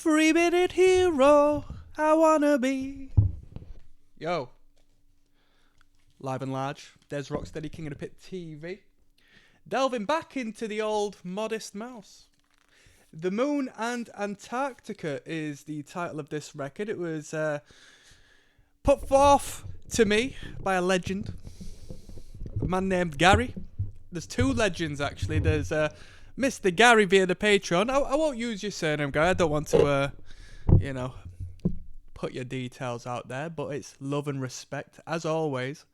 3-minute hero, I wanna be. Yo. Live and large. There's Rocksteady, King of the Pit TV. Delving back into the old Modest Mouse. The Moon and Antarctica is the title of this record. It was put forth to me by a legend. A man named Gary. There's two legends, actually. There's Mr. Gary via the Patreon. I won't use your surname, Gary. I don't want to, put your details out there. But it's love and respect, as always.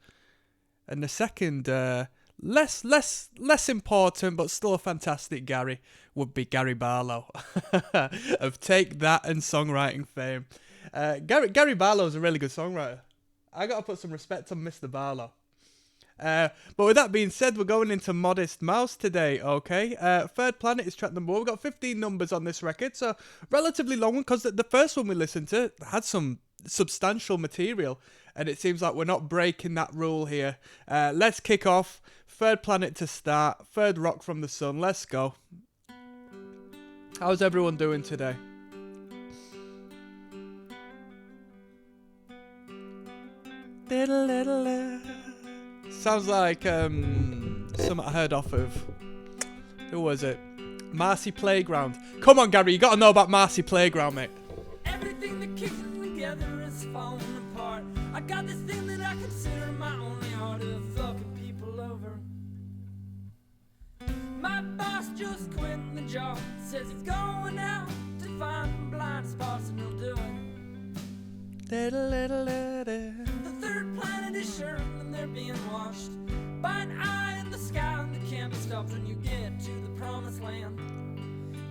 And the second, less important, but still a fantastic Gary, would be Gary Barlow of Take That and songwriting fame. Gary Barlow's a really good songwriter. I got to put some respect on Mr. Barlow. But with that being said, we're going into Modest Mouse today, okay? Third Planet is track number 1. We've got 15 numbers on this record, so relatively long one, because the first one we listened to had some substantial material, and it seems like we're not breaking that rule here. Let's kick off. Third Planet to start. Third Rock from the Sun. Let's go. How's everyone doing today? Sounds like something I heard off of, who was it? Marcy Playground. Come on, Gary, you got to know about Marcy Playground, mate. Everything that keeps me together is falling apart. I got this thing that I consider my only art of fucking people over. My boss just quit the job, says he's going out to find blind spots and he'll do it. The third planet is sure and they're being watched by an eye in the sky, and it can't be stopped when you get to the promised land.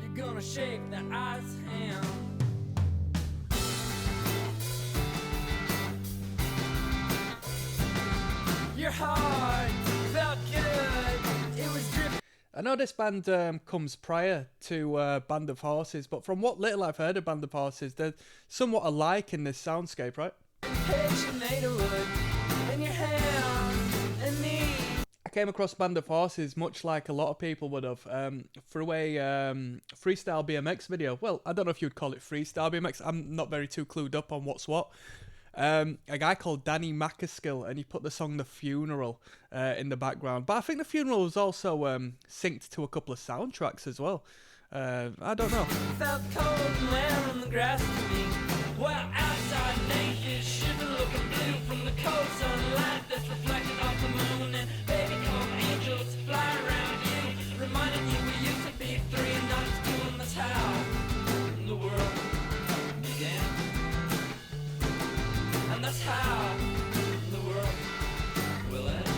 You're gonna shake that eye's hand. Your heart felt good. It was driven. I know this band comes prior to Band of Horses, but from what little I've heard of Band of Horses, they're somewhat alike in this soundscape, right? I came across Band of Horses much like a lot of people would have through a freestyle BMX video. Well, I don't know if you'd call it freestyle BMX. I'm not very too clued up on what's what. A guy called Danny Macaskill, and he put the song The Funeral in the background. But I think The Funeral was also synced to a couple of soundtracks as well. I don't know. Felt cold and wet on the grass to me. Well, outside naked, shiver looking blue from the cold sunlight that's reflected off the moon. And baby, come angels fly around you, reminding you we used to be 3 and not 2, and that's how the world began. And that's how the world will end.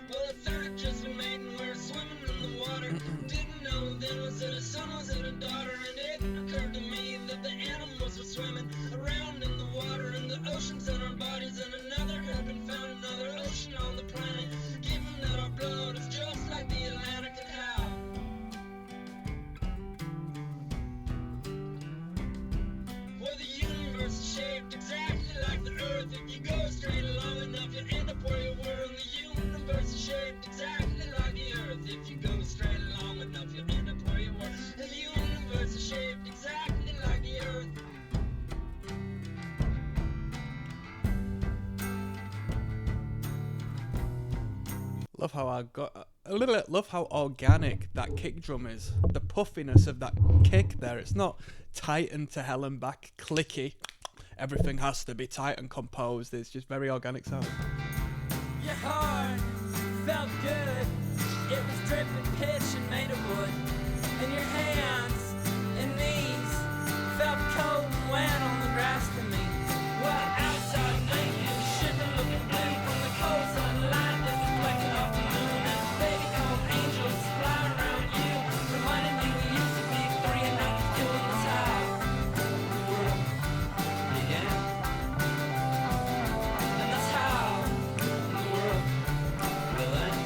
Well, it started just a mate and we were swimming in the water. Didn't know then was it a son, was it a daughter? And it occurred to me that the animals were swimming around in the water, and the oceans in our bodies, and another had been found, another ocean on the planet. Given that our blood is just like the Atlantic, and how well, the universe is shaped exactly like the earth. If you go straight long enough, you end up where you were. And the universe is shaped exactly like the earth. If you go straight long enough, you end up where you were. And the universe is shaped exactly like the earth. Love how organic that kick drum is. The puffiness of that kick there. It's not tight and to hell and back clicky. Everything has to be tight and composed. It's just very organic sound. Your heart felt good. It was dripping pitch and made of wood. And your hands and knees felt cold and wet on the grass to me. Well, outside naked, shiver looking blue from the cold sunlight that's reflected off the moon. And baby, come angels fly around you, reminding you we used to be 3 and not 2, and that's how the world began. And that's how the world will end.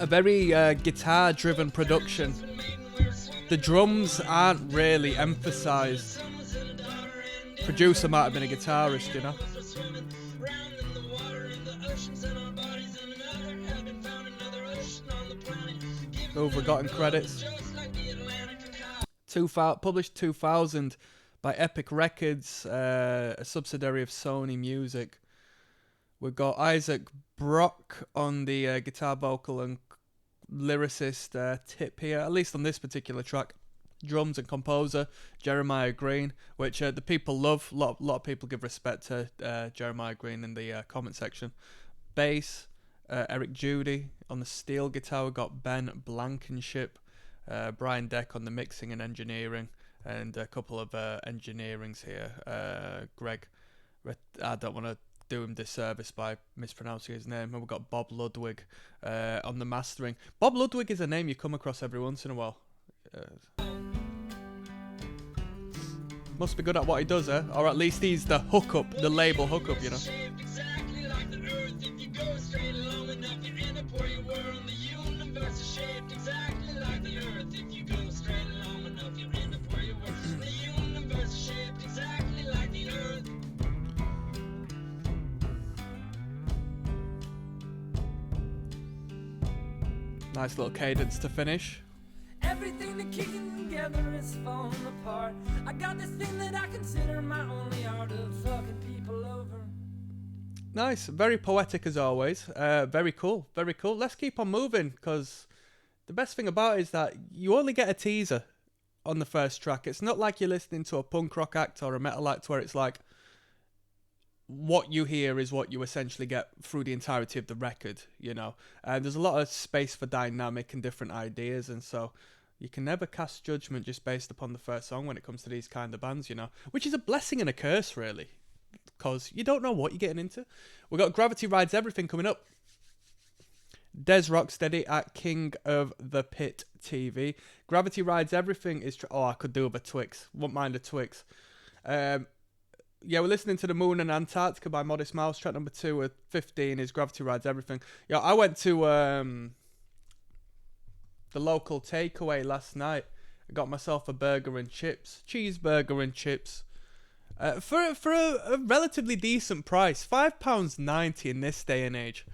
A very guitar-driven production. The drums aren't really emphasised producer might have been a guitarist, you know. Oh, forgotten credits. Published 2000 by Epic Records, a subsidiary of Sony Music. We've got Isaac Brock on the guitar, vocal, and lyricist tip here, at least on this particular track. Drums and composer Jeremiah Green, which the people love. A lot of people give respect to Jeremiah Green in the comment section. Bass, Eric Judy. On the steel guitar, we've got Ben Blankenship. Brian Deck on the mixing and engineering, and a couple of engineerings here. Greg, I don't want to do him disservice by mispronouncing his name. And we've got Bob Ludwig on the mastering. Bob Ludwig is a name you come across every once in a while. Must be good at what he does, eh? Or at least he's the hookup, the label hookup, you know. Nice little cadence to finish. Everything that keeps it together is falling apart. I got this thing that I consider my only art of fucking people over. Nice, very poetic as always. Very cool, very cool. Let's keep on moving, because the best thing about it is that you only get a teaser on the first track. It's not like you're listening to a punk rock act or a metal act where it's like what you hear is what you essentially get through the entirety of the record, you know. And there's a lot of space for dynamic and different ideas, and so you can never cast judgment just based upon the first song when it comes to these kind of bands, you know, which is a blessing and a curse, really, because you don't know what you're getting into. We've got Gravity Rides Everything coming up. Des Rocksteady at King of the Pit TV. Gravity Rides Everything is... I could do with a Twix. Wouldn't mind a Twix. Yeah, we're listening to The Moon and Antarctica by Modest Mouse. Track number 2 at 15 is Gravity Rides Everything. Yeah, I went to the local takeaway last night. I got myself a burger and chips. Cheeseburger and chips. For a relatively decent price. £5.90 in this day and age.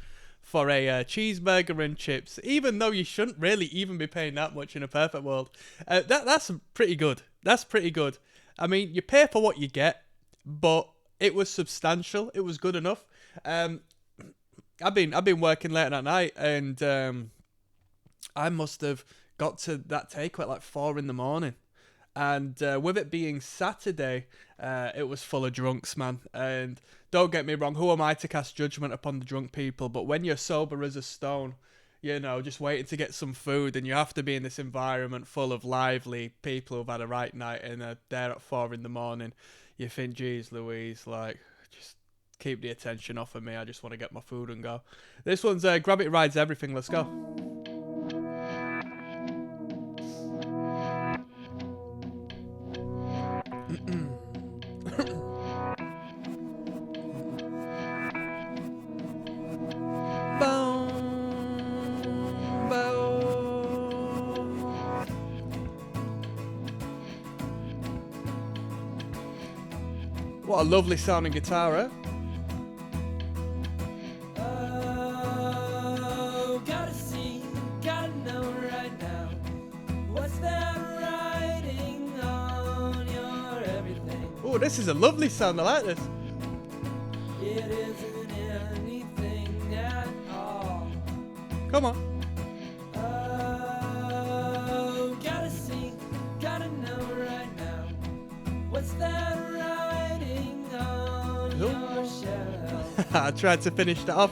For a cheeseburger and chips. Even though you shouldn't really even be paying that much in a perfect world. That's pretty good. That's pretty good. I mean, you pay for what you get. But it was substantial. It was good enough. I've been working late at night, and I must have got to that takeaway at like 4 a.m. And with it being Saturday, it was full of drunks, man. And don't get me wrong, who am I to cast judgment upon the drunk people? But when you're sober as a stone, you know, just waiting to get some food, and you have to be in this environment full of lively people who've had a right night and are there at 4 a.m. You think, geez, Louise, like, just keep the attention off of me. I just want to get my food and go. This one's Gravity Rides Everything. Let's go. What a lovely sounding guitar, eh? Oh, gotta see, gotta know right now. What's that writing on your everything? Oh, this is a lovely sound. I like this. It isn't anything at all. Come on. Oh, gotta see, gotta know right now. What's that writing on your shelf? I tried to finish that off.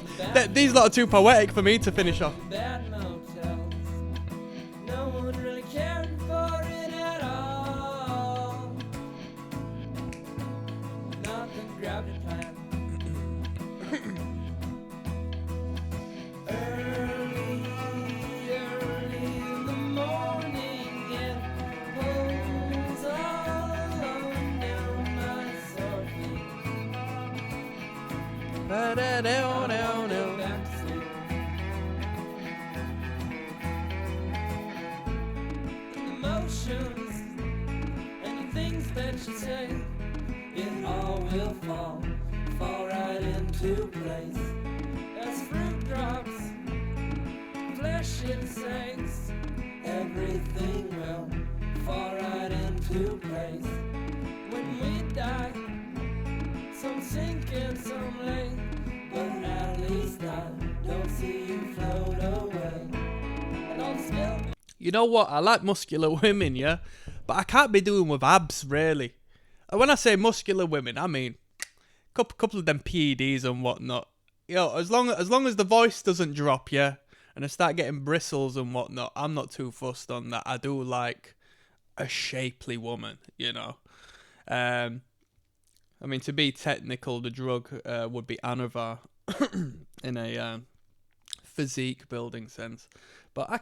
These lot are too poetic for me to finish off. Bad motels. No one really cared for it at all. Not the gravity plant. Early in the morning, and pulls all alone down my sore feet. Back to sleep. Emotions and the things that you say, it all will fall right into place. As fruit drops, flesh insects, everything will fall right into place. When we die, some sink and some lay, but at least I don't see you float away. And I'll still. You know what? I like muscular women, yeah, but I can't be doing with abs, really. And when I say muscular women, I mean couple of them PEDs and whatnot. You know, as long as the voice doesn't drop, yeah, and I start getting bristles and whatnot, I'm not too fussed on that. I do like a shapely woman, you know. I mean, to be technical, the drug would be Anavar in a physique building sense. But I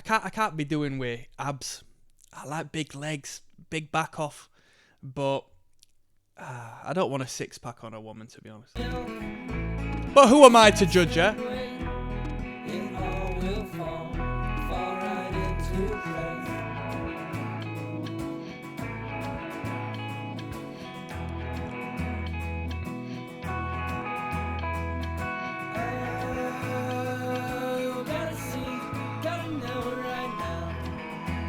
can't be doing with abs. I like big legs, big back off, but I don't want a six pack on a woman, to be honest. But who am I to judge her? It all will fall right into place. Oh, gotta see, gotta know right now.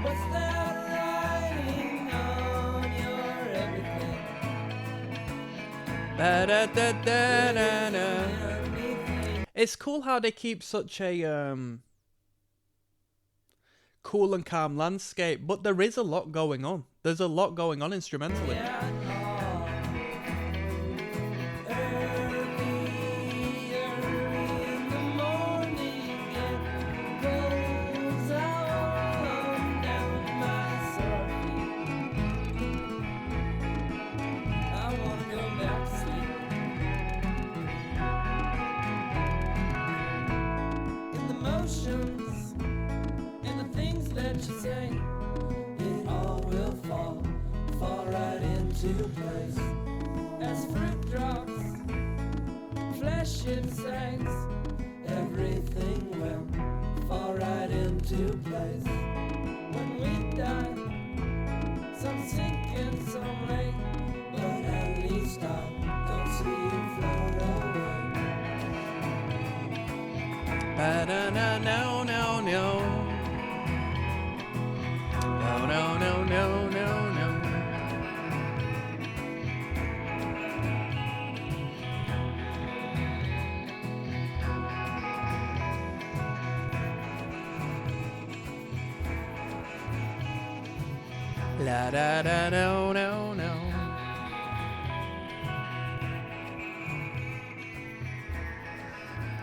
What's that writing on your everything? Ba-da-da-da-da-da. It's cool how they keep such a cool and calm landscape, but there is a lot going on. There's a lot going on instrumentally. And the things that you say, it all will fall right into place. As fruit drops, flesh insects, everything will fall right into place. When we die, some sink and some lay, but at least I don't see you float away. Ba-da-na, no, no, no. No, no, no, no, no, no. La da da no, no, no.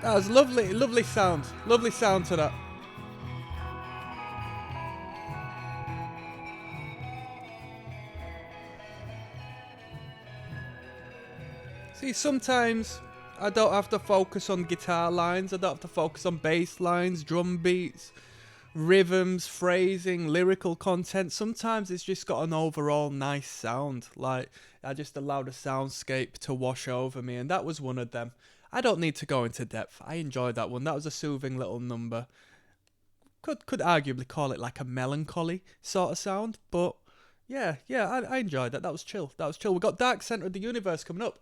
That was lovely, lovely sound to that. See, sometimes I don't have to focus on guitar lines, I don't have to focus on bass lines, drum beats, rhythms, phrasing, lyrical content. Sometimes it's just got an overall nice sound, like I just allowed a soundscape to wash over me, and that was one of them. I don't need to go into depth. I enjoyed that one. That was a soothing little number. Could arguably call it like a melancholy sort of sound, but yeah, I enjoyed that. That was chill. We got Dark Center of the Universe coming up.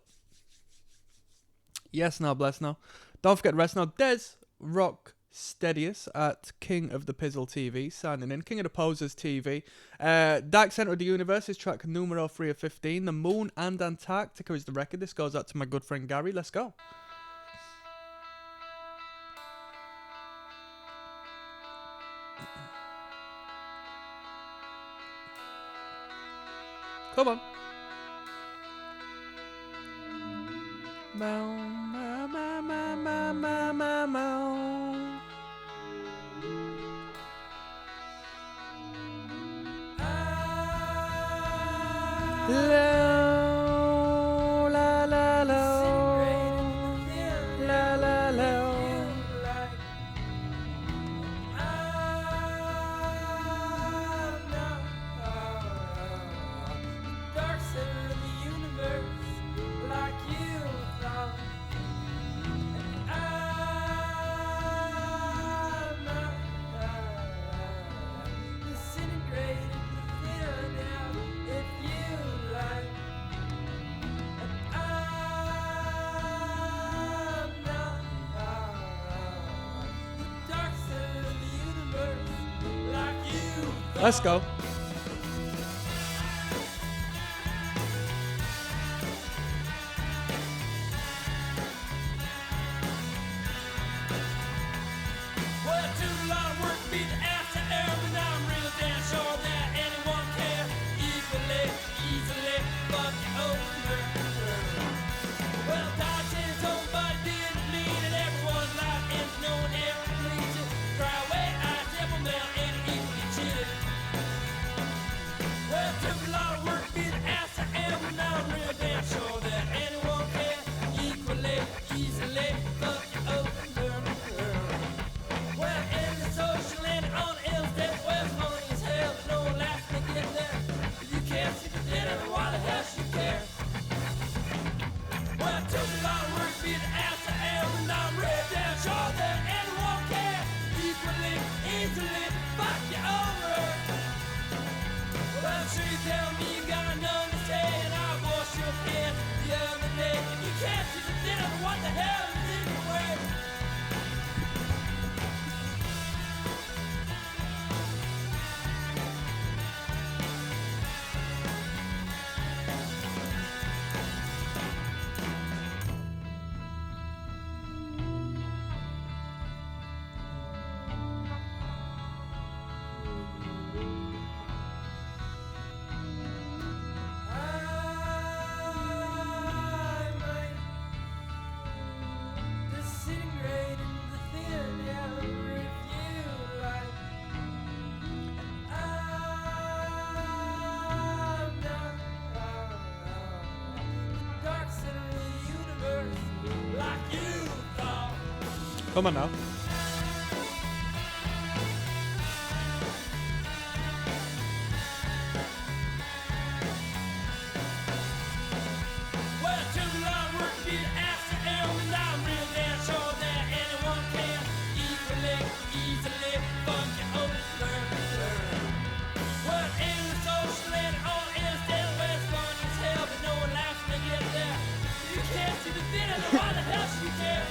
Yes, now bless now. Don't forget the rest now. Des ROCKSTEADY at King of the Pizzle TV signing in. King of the Posers TV. Dark Center of the Universe is track numero 3 of 15. The Moon and Antarctica is the record. This goes out to my good friend Gary. Let's go. Come on. Mow, mow, mow, mow, mow, mow, mow, mow. Low, la, la, low. La, la, low. Dark center of the universe, like you thought. I Let's go. Well, it took a lot of work to beat the ass to air, but now I'm real damn sure that anyone can easily fuck you over. Well, God said his own body didn't mean that everyone's life ends no one ever pleases. Cry away, eyes, devil male, and equally cheated. Well, it took a lot of work to beat the ass to air, but now I'm real damn sure that anyone can easily fuck you over. Well, in the social and on the interstate, well, it's funny as hell, but no one laughs to get there. If you can't see the dinner, then why the hell should you care? Well, it took a lot of work to be the ass to air, and I'm real damn sure that anyone can easily fuck you over. Well, I'm sure you tell me you got nothing to say, and I washed your hand the other day. If you can't see the dinner, then what the hell is in your way? Come on now. Well, it took a lot of work to be the ass to air, and I'm real damn sure that anyone can easily fuck you over. Well, in the social and on the interstate, well, it's funny as hell, but no one laughs when they get there. If you can't see the dinner, then why the hell should you care?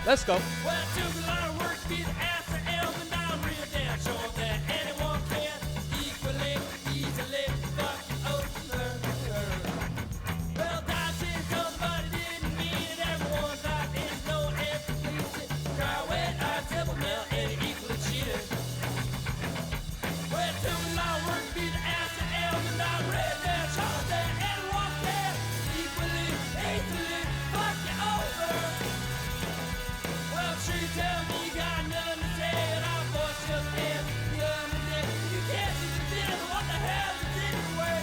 Let's go. Well, it took a lot of work to be the ass to air, and I'm real damn sure that anyone can easily fuck you over. Well, God said somebody didn't mean it. Everyone's life is no empty pleasing. Cry wet, eyes, devil male, and equally cheated. Well, it took a lot of work to be the ass to air, and I'm real damn sure that anyone can easily fuck you over. Well, I'm sure you tell me you got nothing to say, and I'll force your hand the other day. You can't see the dinner, then what the hell is in your way?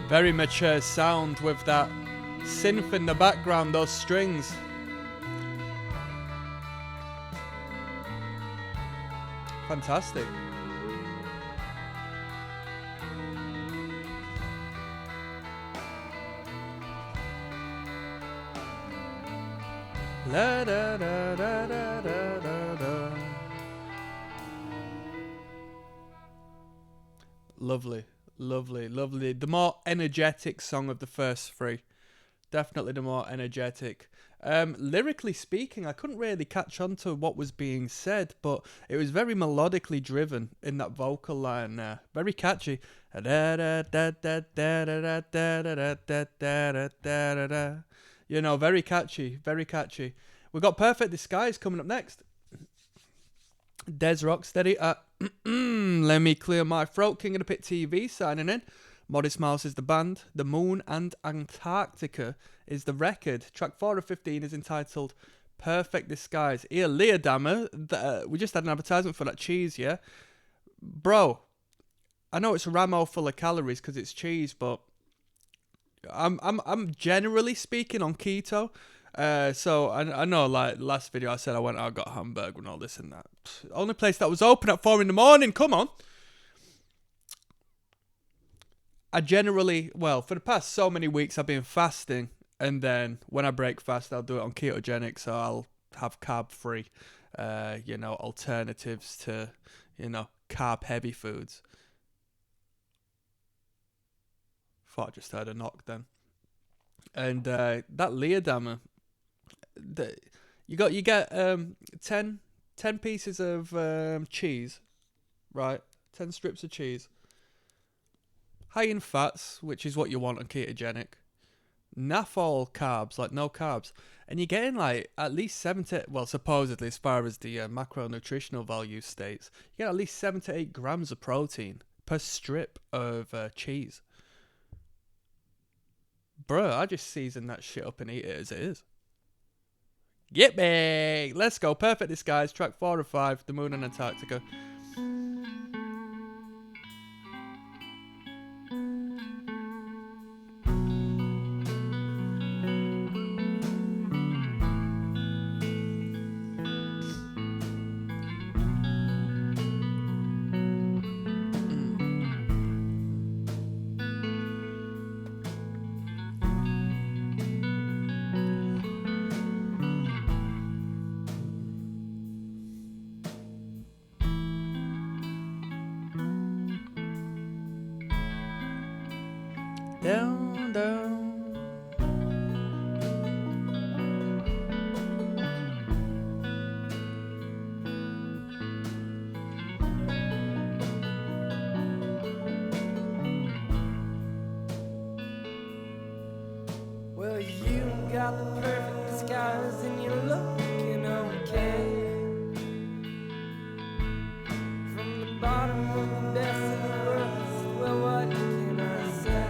Very mature sound with that synth in the background, those strings. Fantastic. La da da da da da da da. Lovely, lovely, lovely. The more energetic song of the first three. Definitely the more energetic. Lyrically speaking, I couldn't really catch on to what was being said, but it was very melodically driven in that vocal line there. Very catchy. You know, very catchy, very catchy. We've got Perfect Disguise coming up next. Des Rocksteady at Let Me Clear My Throat. King of the Pit TV signing in. Modest Mouse is the band. The Moon and Antarctica is the record. Track 4 of 15 is entitled Perfect Disguise. Here, Leah Dammer. We just had an advertisement for that cheese, yeah? Bro, I know it's a Ramo full of calories because it's cheese, but I'm generally speaking on keto. So I know, like last video I said I went out, got a hamburger and all this and that. Only place that was open at 4 a.m. Come on. I generally, well, for the past so many weeks I've been fasting, and then when I break fast I'll do it on ketogenic. So have carb-free, alternatives to, carb-heavy foods. Thought I just heard a knock then. And that Leerdammer, you get 10 pieces of cheese, right? 10 strips of cheese. High in fats, which is what you want on ketogenic. Naff all carbs, like no carbs. And you're getting like at least 7 to, well, supposedly as far as the macronutritional value states, you get at least 7 to 8 grams of protein per strip of cheese. Bruh, I just season that shit up and eat it as it is. Yippee! Let's go. Perfect Disguise, track 4 of 5, The Moon and Antarctica. Down, down. Well, you got the perfect disguise and you're looking okay. From the bottom of the best of the worst, well, what can I say?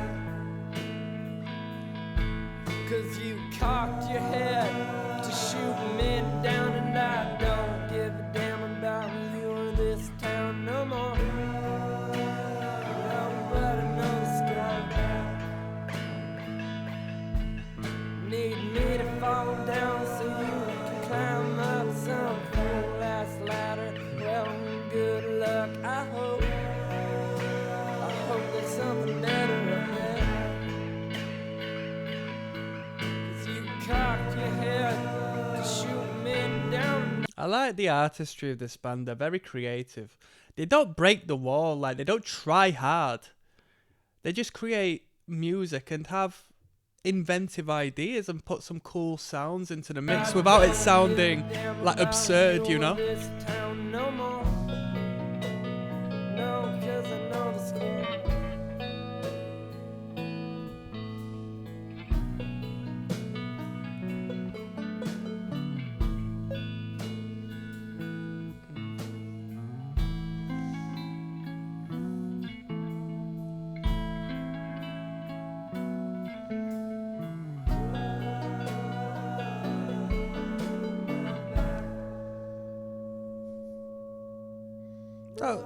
'Cause you cocked your head to shoot me down, and I don't give a damn about you or this town no more. Nobody knows score. Need me to fall down so you can climb up some fool ass ladder. Well, good luck, I hope there's something better up there. 'Cause you cocked your head to shoot me down. I like the artistry of this band. They're very creative. They don't break the wall, like they don't try hard. They just create music and have inventive ideas and put some cool sounds into the mix without it sounding like absurd, you know? This town no more. No, 'cause I know the score. Oh,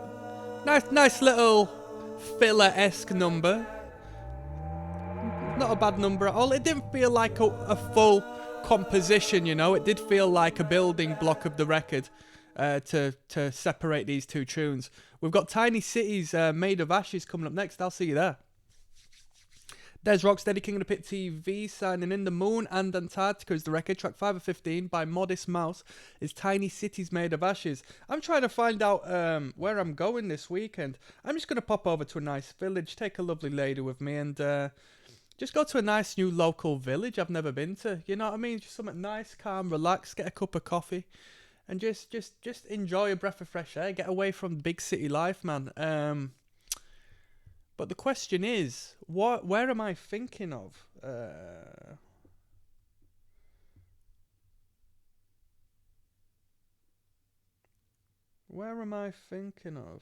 nice little filler-esque number. Not a bad number at all. It didn't feel like a full composition, you know. It did feel like a building block of the record to separate these two tunes. We've got Tiny Cities Made of Ashes coming up next. I'll see you there. There's Rocksteady, King of the Pit TV, signing in. The Moon and Antarctica is the record. Track 5 of 15 by Modest Mouse is Tiny Cities Made of Ashes. I'm trying to find out where I'm going this weekend. I'm just going to pop over to a nice village, take a lovely lady with me, and just go to a nice new local village I've never been to. You know what I mean? Just something nice, calm, relax, get a cup of coffee, and just enjoy a breath of fresh air. Get away from big city life, man. But the question is, where am I thinking of? Where am I thinking of?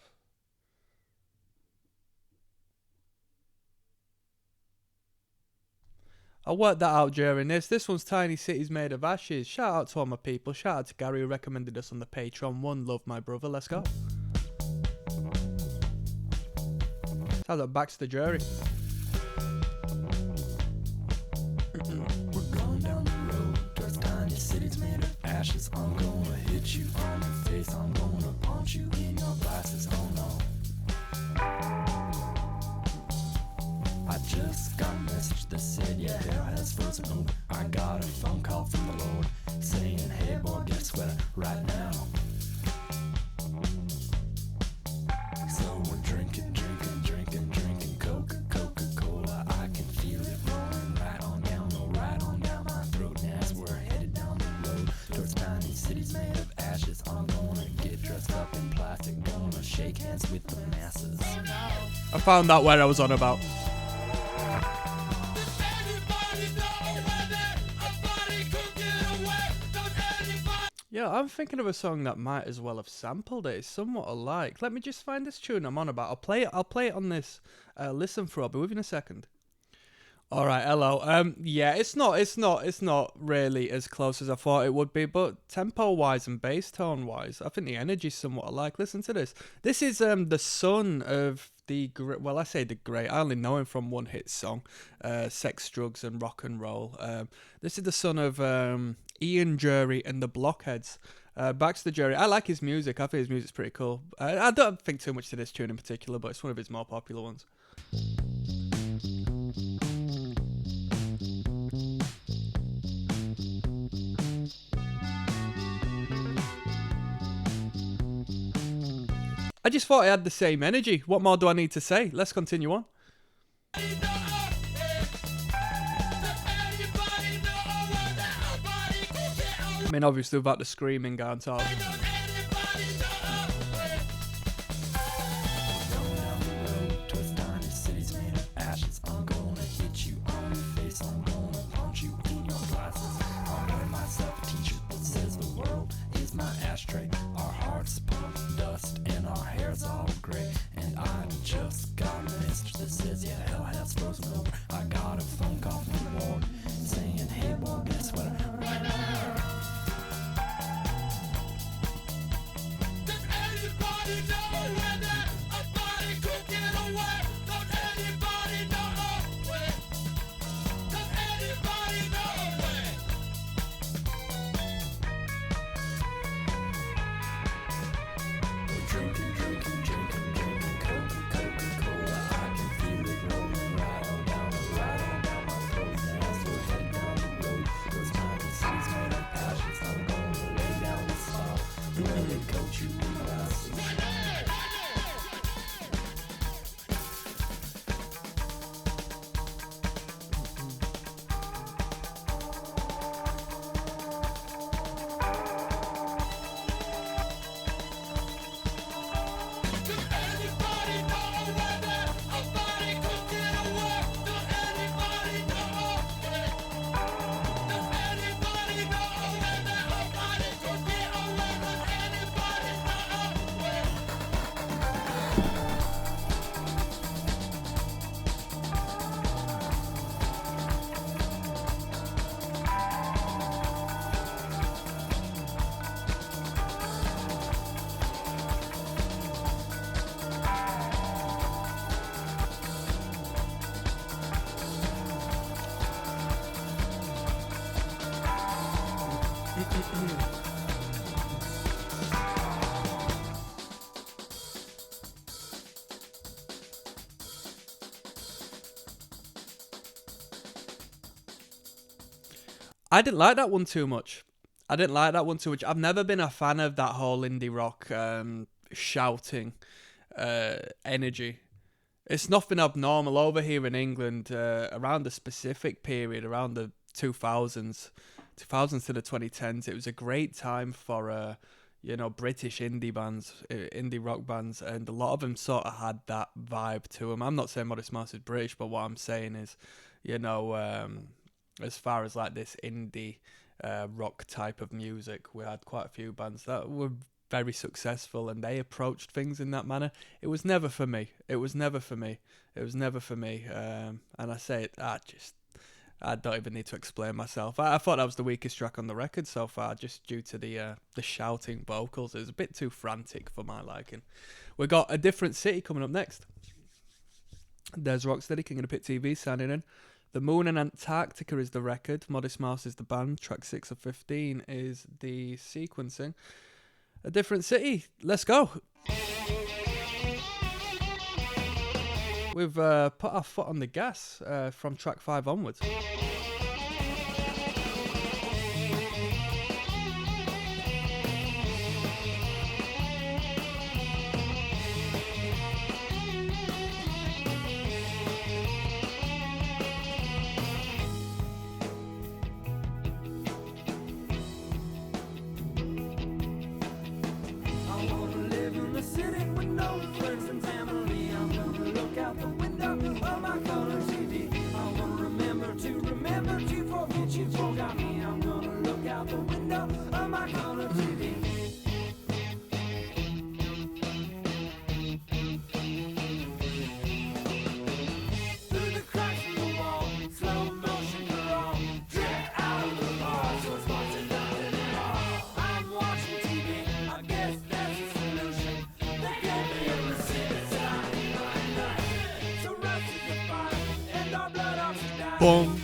I'll work that out during this. This one's Tiny Cities Made of Ashes. Shout out to all my people. Shout out to Gary who recommended us on the Patreon. One love, my brother. Let's go. Sounds like Back to the Jury. We're going down the road towards tiny cities made of ashes. I'm gonna hit you on your face. I'm gonna punch you in your glasses. Oh no. I just got a message that said, yeah, hell has frozen over. I got a phone call from the Lord saying, hey boy, dance with the masses. I found out where I was on about. Yeah, I'm thinking of a song that might as well have sampled it. It's somewhat alike. Let me just find this tune I'm on about. I'll play it on this listen through. I'll be with you in a second. All right, hello. Yeah, it's not really as close as I thought it would be, but tempo-wise and bass tone-wise, I think the energy's somewhat alike. Listen to this. This is the son of the great. Well, I say the great. I only know him from one hit song, "Sex, Drugs, and Rock and Roll." This is the son of Ian Jury and the Blockheads. Baxter Jury. I like his music. I think his music's pretty cool. I don't think too much to this tune in particular, but it's one of his more popular ones. I just thought it had the same energy. What more do I need to say? Let's continue on. I mean, obviously, without the screaming, aren't I? Our hearts pump dust and our hair's all gray. And I just got a message that says, yeah, hell has frozen over. I got a phone call from the ward saying, hey, boy, guess what? Does anybody know where that a body could get away? Does anybody know where? Does anybody know where? Drinking Coca-Cola. I can feel it rolling right on down my throat. Now so heading down the road. Those tiny cities made of passions. I'm gonna lay down the saw. Really coach you in glasses. I didn't like that one too much. I've never been a fan of that whole indie rock shouting energy. It's nothing abnormal over here in England around a specific period, around the 2000s to the 2010s. It was a great time for British indie bands, indie rock bands, and a lot of them sort of had that vibe to them. I'm not saying Modest Mouse is British, but what I'm saying is, as far as like this indie rock type of music, we had quite a few bands that were very successful and they approached things in that manner. It was never for me. And I say it, I don't even need to explain myself. I thought that was the weakest track on the record so far, just due to the shouting vocals. It was a bit too frantic for my liking. We got A Different City coming up next. There's Rocksteady, King of the Pit TV, signing in. The Moon and Antarctica is the record. Modest Mouse is the band. Track 6 of 15 is the sequencing. A Different City. Let's go. We've put our foot on the gas from track 5 onwards. I wanna live in a city with no friends. Boom.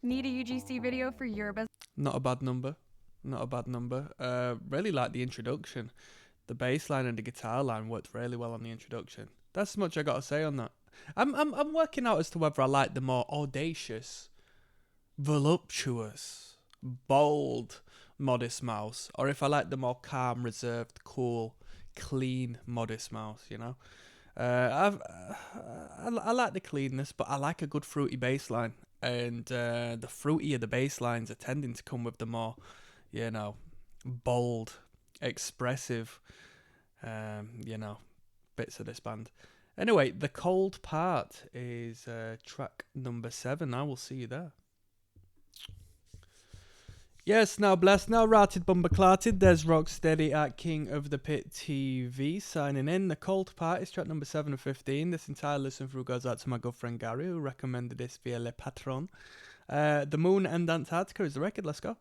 Need a UGC video for your business? Not a bad number. Not a bad number. Really like the introduction. The bass line and the guitar line worked really well on the introduction. That's as much I gotta say on that. I'm working out as to whether I like the more audacious, voluptuous, bold Modest Mouse, or if I like the more calm, reserved, cool, clean Modest Mouse. You know, I like the cleanness, but I like a good fruity bass line. And the fruitier the bass lines are tending to come with the more, you know, bold, expressive, you know, bits of this band. Anyway, The Cold Part is track number 7. I will see you there. Yes, now blessed, now ratted, bumper clarted. There's Rocksteady at King of the Pit TV signing in. The Cold Part is track number 7 of 15. This entire listen through goes out to my good friend Gary, who recommended this via Le Patron. The Moon and Antarctica is the record. Let's go.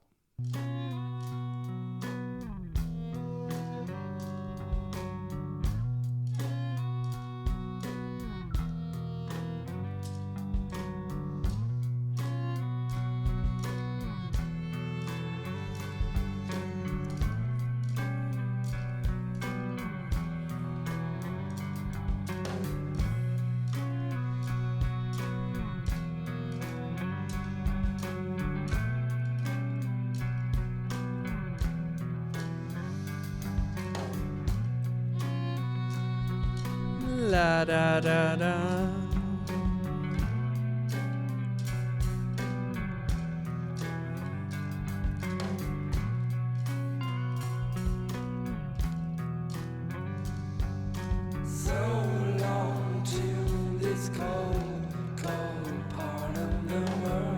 La da da da. So long to this cold, cold part of the world.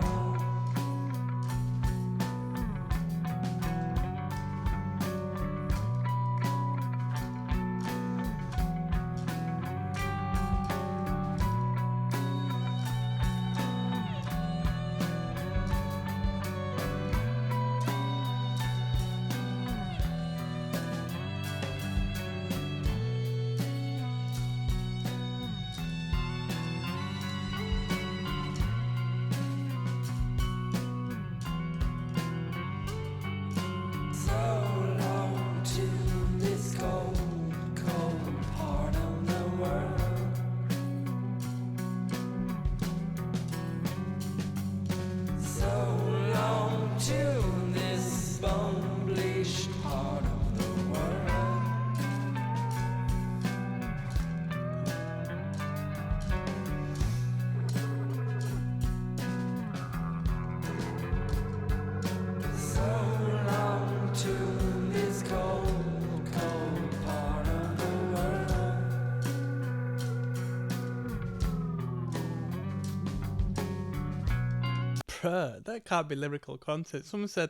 Bruh, that can't be lyrical content. Someone said,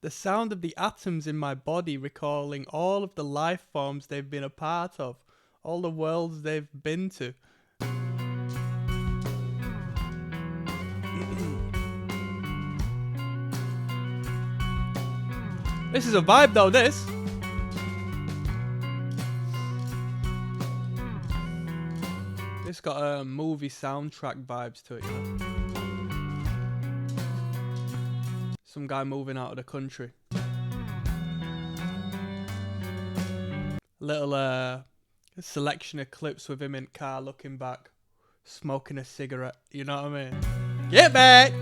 the sound of the atoms in my body recalling all of the life forms they've been a part of, all the worlds they've been to. This is a vibe though, this. It's got movie soundtrack vibes to it, you know. Some guy moving out of the country. Little selection of clips with him in car looking back, smoking a cigarette, you know what I mean? Get back!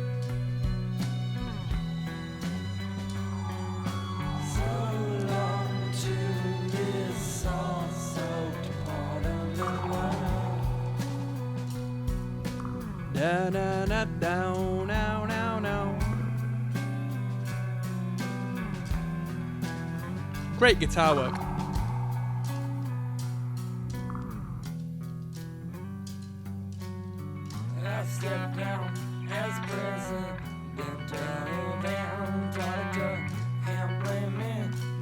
Down, down, down, down, down, down, down. Great guitar work. I stepped down as president. Down, down, doctor. Can't blame me,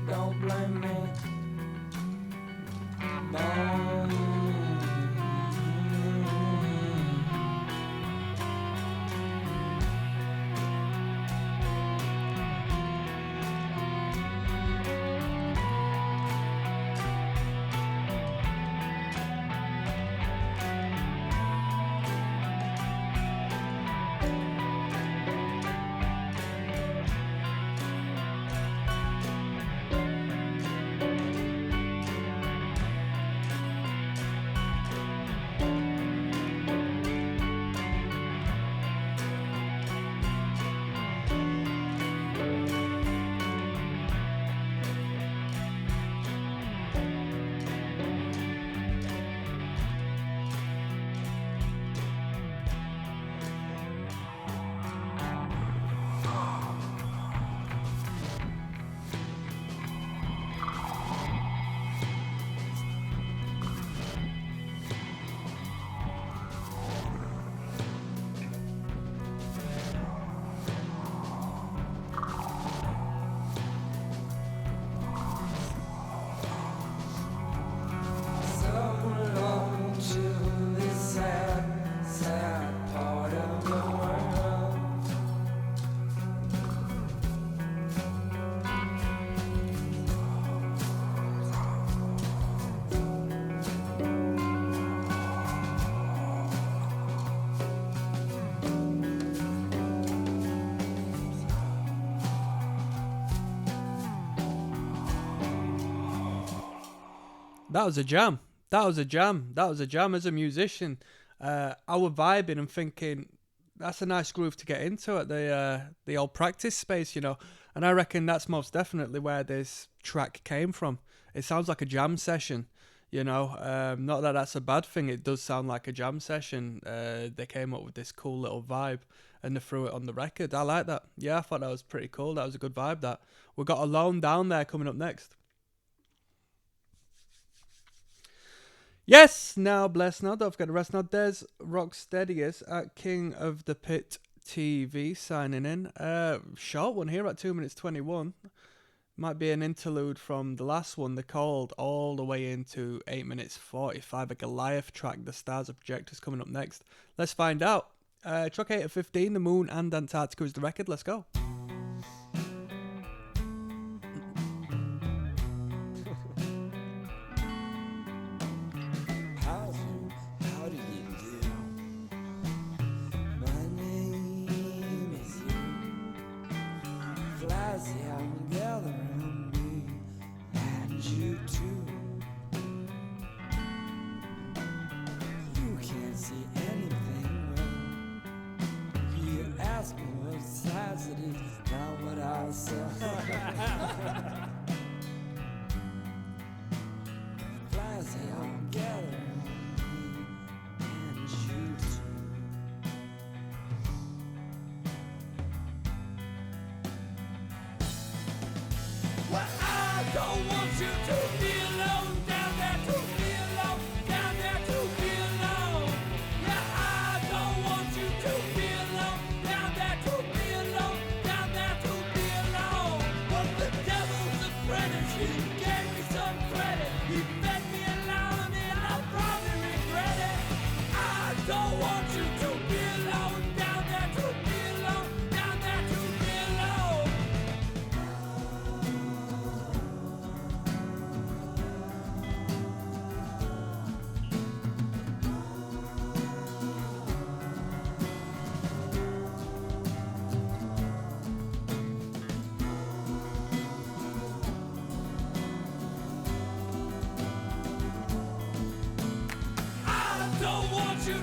don't blame me. That was a jam. That was a jam. That was a jam as a musician. I was vibing and thinking, that's a nice groove to get into at the old practice space, you know. And I reckon that's most definitely where this track came from. It sounds like a jam session, you know. Not that that's a bad thing. It does sound like a jam session. They came up with this cool little vibe and they threw it on the record. I like that. Yeah, I thought that was pretty cool. That was a good vibe, that. We got Alone Down there coming up next. Yes, now bless now. Don't forget the rest now. There's ROCKSTEADY at King of the Pit TV signing in. Short one here at 2 minutes 21. Might be an interlude from the last one. They called all the way into 8 minutes 45. A Goliath track. The Stars of Projectors coming up next. Let's find out. Track 8 at 15. The Moon and Antarctica is the record. Let's go. Down there to be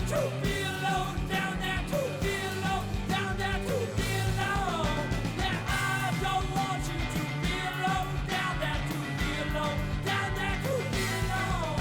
to be alone down there, to be alone down there, to be alone. Yeah, I don't want you to be alone down there, to be alone down there, to be alone.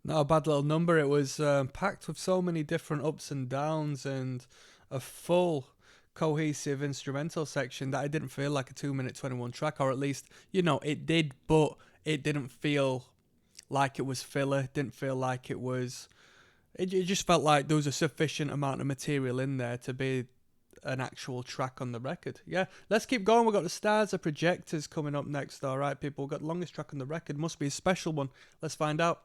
Not a bad little number. It was packed with so many different ups and downs and a full cohesive instrumental section that it didn't feel like a 2-minute 21 track, or at least, you know, it did, but it didn't feel like it was filler. It didn't feel like it was... It just felt like there was a sufficient amount of material in there to be an actual track on the record. Yeah, let's keep going. We've got the Stars of Projectors coming up next. All right, people. We've got the longest track on the record. Must be a special one. Let's find out.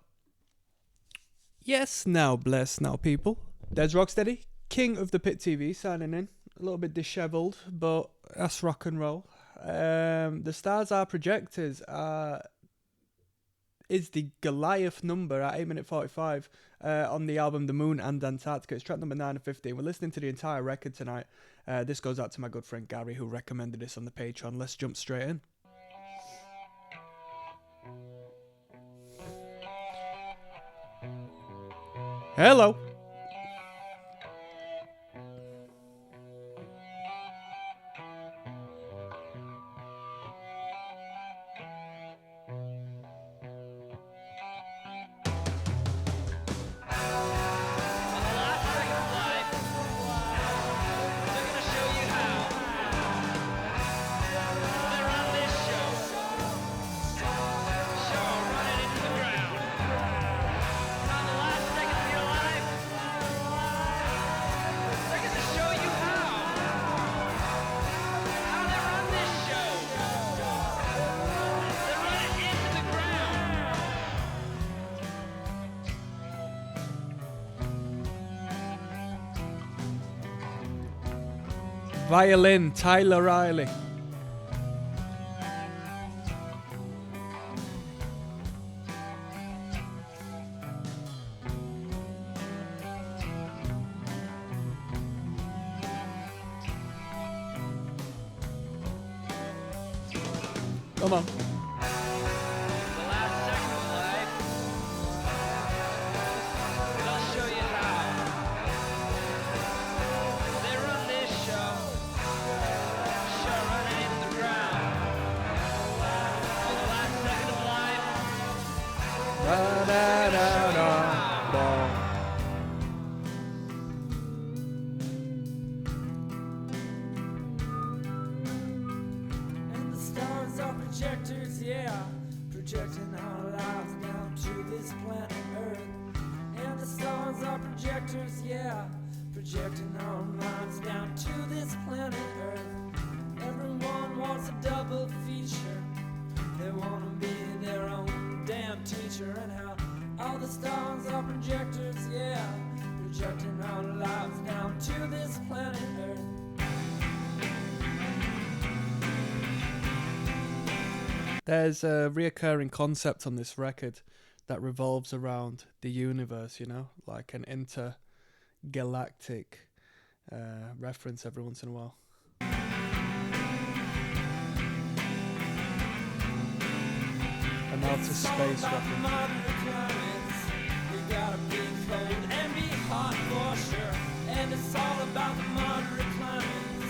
Yes, now, bless now, people. There's Rocksteady, king of the Pit TV, signing in. A little bit dishevelled, but that's rock and roll. The Stars Are Projectors is the Goliath number at 8 minute 45 on the album The Moon and Antarctica. It's track number 9 and 15. We're listening to the entire record tonight. This goes out to my good friend Gary, who recommended this on the Patreon. Let's jump straight in. Hello. Violin, Tyler Riley. Come on. Projectors, yeah, projecting our lives down to this planet Earth. And the stars are projectors, yeah, projecting our minds down to this planet Earth. Everyone wants a double feature. They want to be their own damn teacher. And how all the stars are projectors, yeah, projecting our lives down to this planet Earth. There's a reoccurring concept on this record that revolves around the universe, you know, like an intergalactic reference every once in a while. An outer space reference. You gotta be cold and be hot for sure. And it's all about the moderate climates.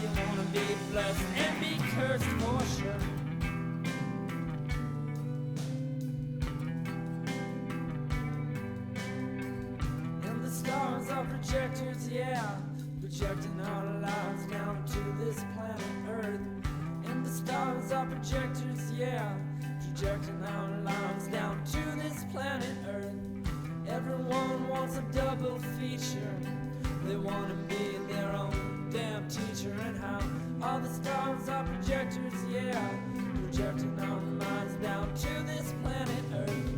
You wanna be blessed and be cursed for sure. Stars are projectors, yeah, projecting our lives down to this planet Earth. And the stars are projectors, yeah, projecting our lives down to this planet Earth. Everyone wants a double feature. They want to be their own damn teacher. And how all the stars are projectors, yeah, projecting our minds down to this planet Earth.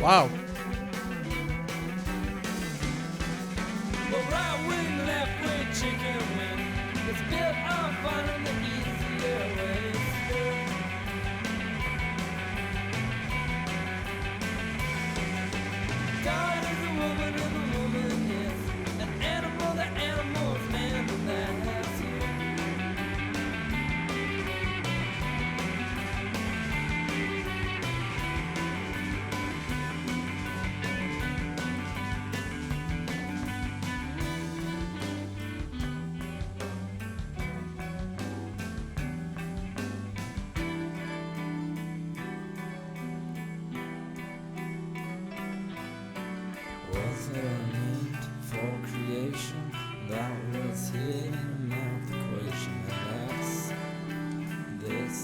Wow. Well, right wing, left wing, chicken wing. It's built on finding the easier ways. God is a woman and the woman is an animal. The animal's man, and that has you. Was there a need for creation that was hidden in a math equation? And that's this.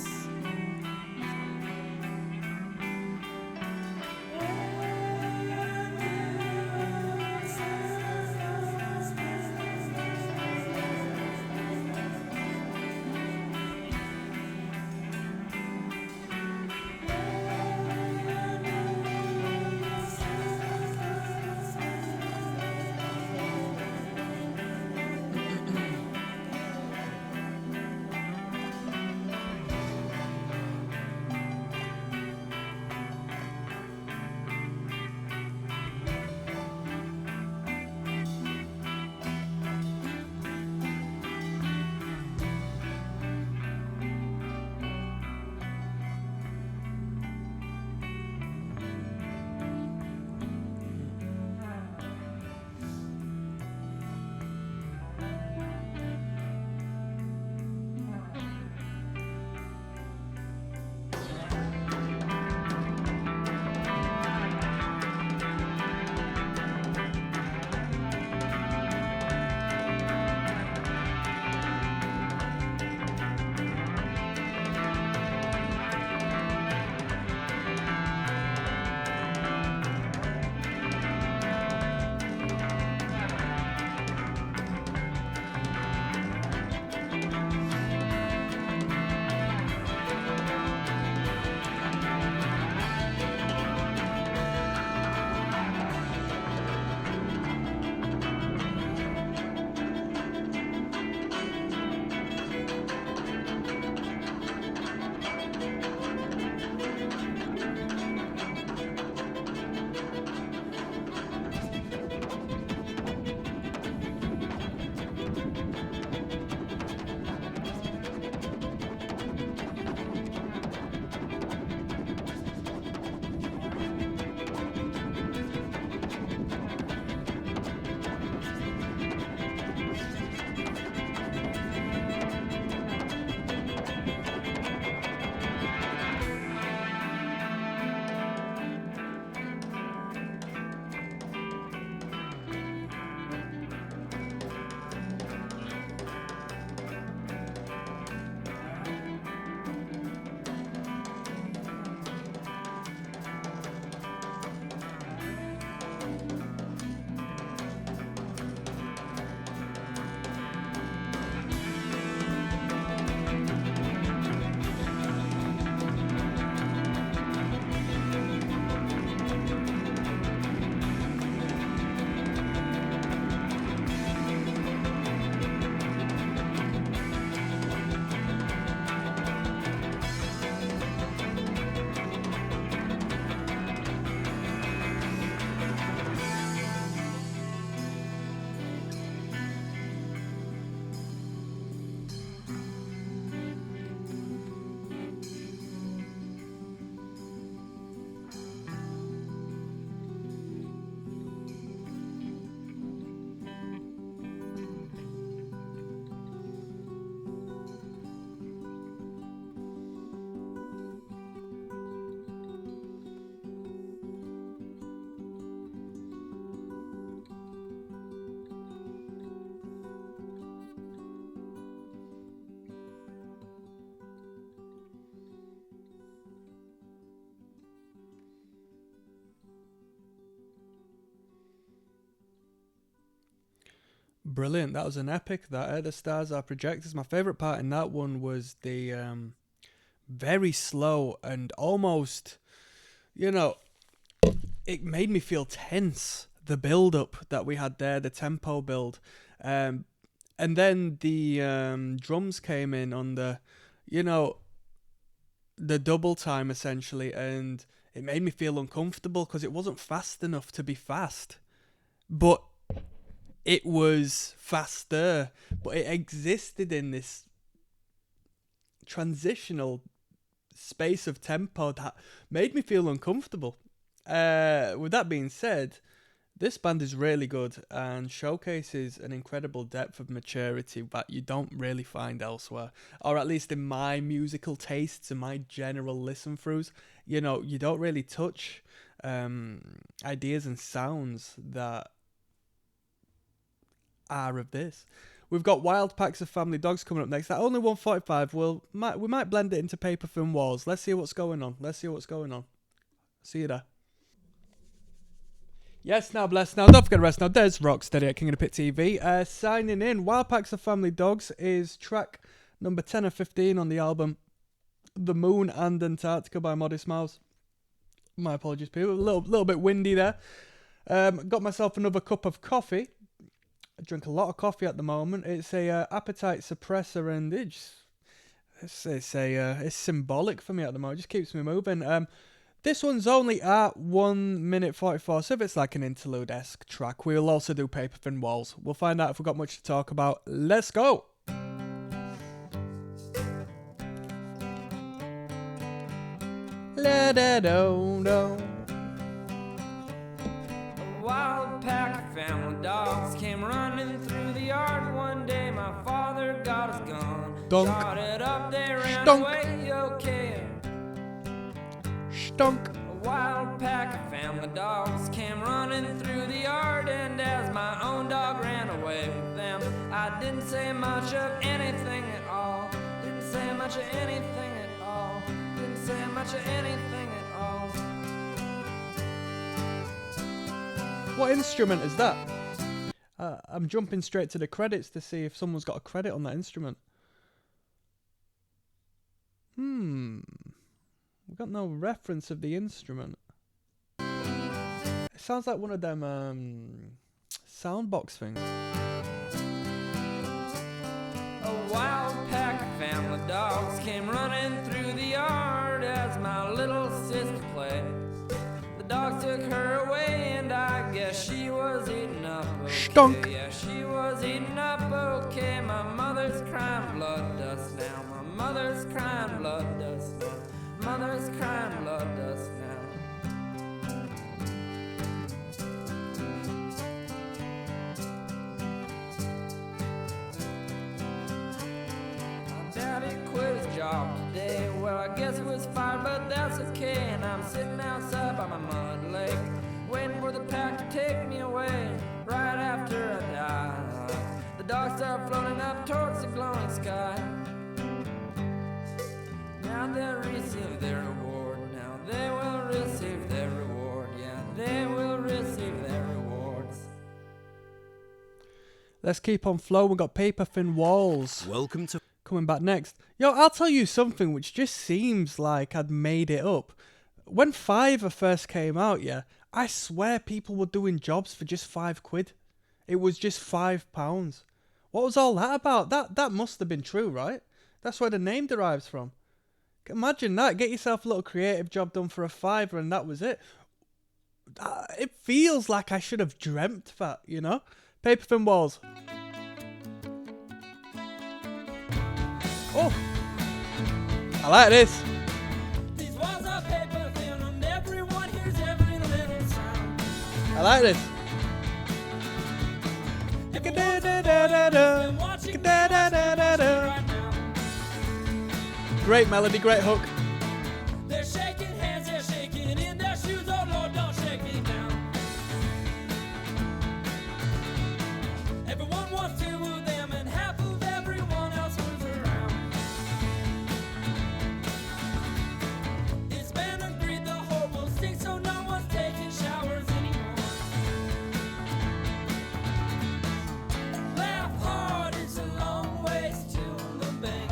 Brilliant. That was an epic. That The Stars Are Projectors. My favourite part in that one was the very slow and almost, it made me feel tense. The build up that we had there, the tempo build, and then the drums came in on the, the double time essentially, and it made me feel uncomfortable because it wasn't fast enough to be fast, but it was faster, but it existed in this transitional space of tempo that made me feel uncomfortable. With that being said, this band is really good and showcases an incredible depth of maturity that you don't really find elsewhere, or at least in my musical tastes and my general listen throughs. You don't really touch ideas and sounds that are of this. We've got Wild Packs of Family Dogs coming up next. At only 1:45, we might blend it into Paper Thin Walls. Let's see what's going on. See you there. Yes, now bless. Now don't forget to rest. Now there's Rocksteady at King of the Pit TV. Signing in. Wild Packs of Family Dogs is track number 10 of 15 on the album The Moon and Antarctica by Modest Mouse. My apologies, people. A little bit windy there. Got myself another cup of coffee. I drink a lot of coffee at the moment. It's a appetite suppressor, and it's symbolic for me at the moment. It just keeps me moving. This one's only at 1 minute 44, so if it's like an interlude-esque track, we'll also do Paper Thin Walls. We'll find out if we've got much to talk about. Let's go! La-da-do-do. A wild pack of family dogs came running through the yard one day. My father got his gun, Dunk. shot it up, they ran Stunk. away, okay. Stunk. A wild pack of family dogs came running through the yard, and as my own dog ran away with them, I didn't say much of anything at all. Didn't say much of anything at all. Didn't say much of anything at all. What instrument is that? I'm jumping straight to the credits to see if someone's got a credit on that instrument. We've got no reference of the instrument. It sounds like one of them soundbox things. A wild pack of family dogs came running through the yard as my little sister played. The dogs took her away, and I guess she was eaten up. Okay. Stunk. Yeah, she was eaten up. Okay, my mother's crying blood dust now. My mother's crying blood dust now. Mother's crying blood dust now. My daddy quit his job today. Well, I guess he was fired, but that's okay. And I'm sitting outside by my mud lake, waiting for the pack to take me away. Right after I die, the dogs start floating up towards the glowing sky. Now they'll receive their reward. Now they will receive their reward. Yeah, they will receive their rewards. Let's keep on flowing. We've got Paper Thin Walls. Welcome to Coming back next. Yo, I'll tell you something which just seems like I'd made it up. When Fiverr first came out, yeah, I swear people were doing jobs for just £5. It was just £5. What was all that about? That must have been true, right? That's where the name derives from. Imagine that. Get yourself a little creative job done for a £5 and that was it. It feels like I should have dreamt that, you know? Paper Thin Walls. Oh, I like this. These walls are paper thin, and everyone hears every little sound. I like this. Great melody, great hook. They're shaking hands, they're shaking in their shoes. Oh Lord, don't shake me down. Everyone wants two of them, and half of everyone else who's around. It's been agreed the whole will stink, so no one's taking showers anymore. Laugh hard, it's a long ways to the bank.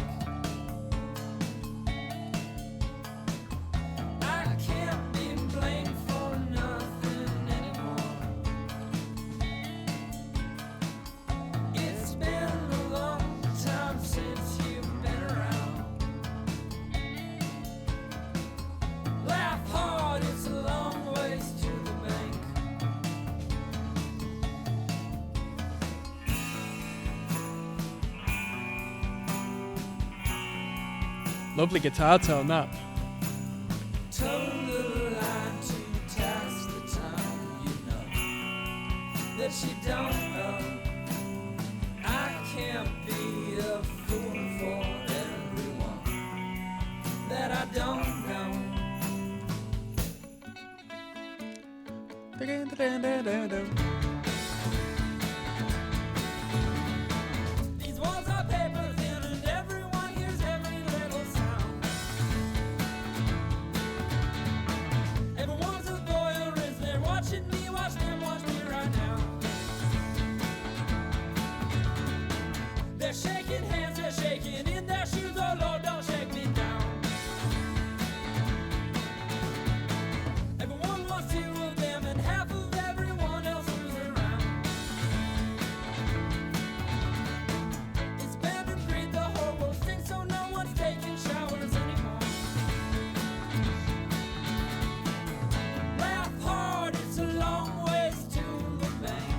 Lovely guitar tone, that. Toe the line to tax the time, you know that you don't know. I can't be a fool for everyone that I don't know. These walls are paper thin and everyone hears every little sound. Everyone's a voyeurist, they're watching me, watch them watch me right now. They're shaking hands, they're shaking in their shoes, oh Lord, don't shake me down. Everyone wants two of them and half of everyone else who's around. It's bad to breathe, the whole world stinks, so no one's taking showers anymore. Laugh hard, it's a long ways to the bank.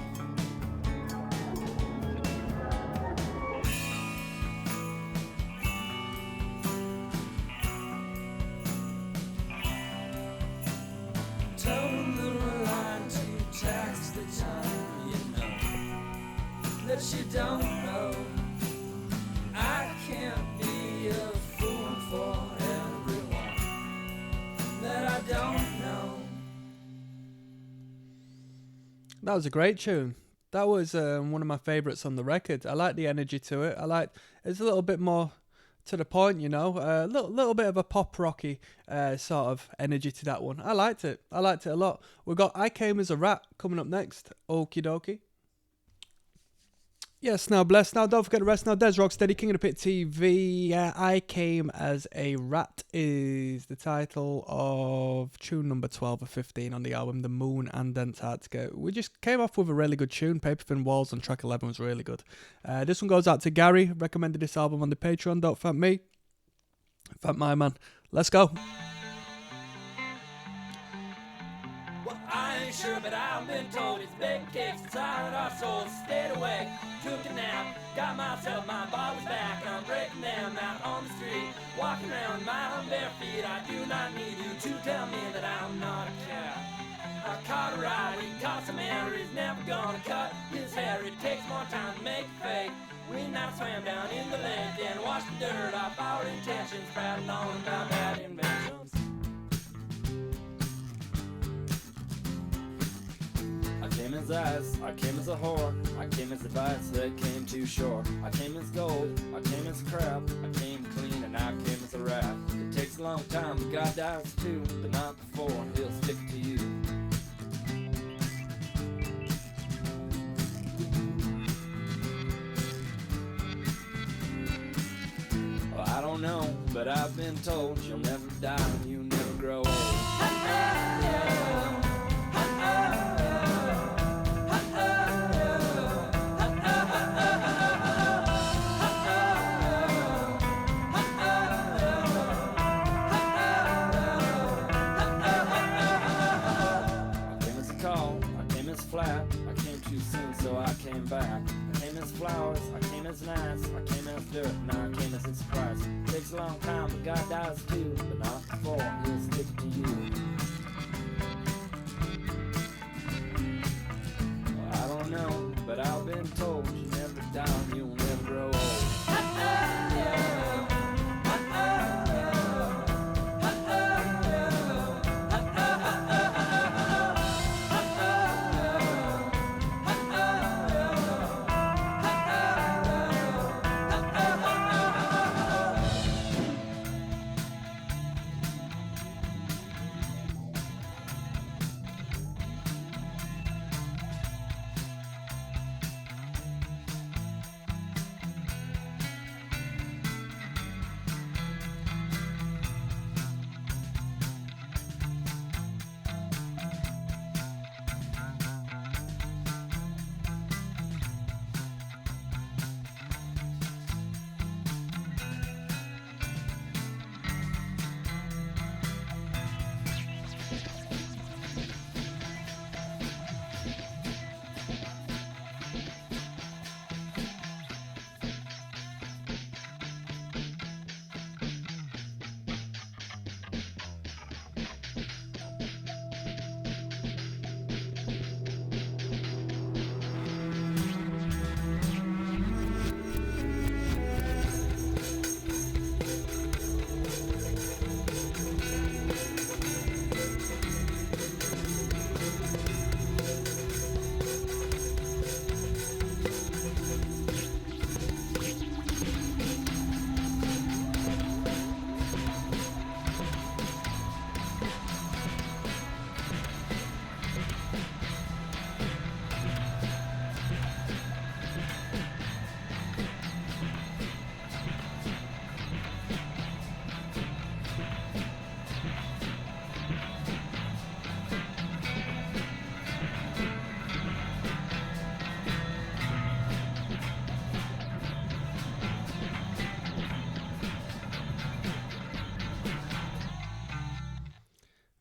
Toe the line to tax the time, you know that you don't know. I can't be a fool for everyone that I don't know. That was a great tune. That was one of my favourites on the record. I like the energy to it. It's a little bit more to the point, you know. A little bit of a pop rocky sort of energy to that one. I liked it a lot. We've got I Came As A Rat coming up next. Okie dokie. Yes, now bless. Now don't forget the rest. Now Des Rocksteady, King of the Pit TV. I Came As A Rat is the title of tune number 12 of 15 on the album The Moon and Antarctica. We just came off with a really good tune. Paper Thin Walls on track 11 was really good. This one goes out to Gary. Recommended this album on the Patreon. Don't thank me. Thank my man. Let's go. Well, I ain't sure, but I've been told it's big cakes inside our souls. Stayed awake, took a nap, got myself my bottles back. I'm breaking them out on the street, walking around my own bare feet. I do not need you to tell me that I'm not a cat. I caught a ride, he caught some air, he's never gonna cut his hair. It takes more time to make it fake. We now swam down in the lake, then washed the dirt off our intentions, prattling on about bad inventions. I came as ice, I came as a whore, I came as advice that came too short. I came as gold, I came as crap, I came clean and I came as a rat. It takes a long time, but God dies too, but not before he'll stick to you. Well, I don't know, but I've been told you'll never die and you never grow old. I came too soon, so I came back. I came as flowers, I came as nice, I came as dirt, now I came as a surprise. Takes a long time, but God dies too, but not before he'll stick to you. Well, I don't know, but I've been told you never die and you'll never grow old.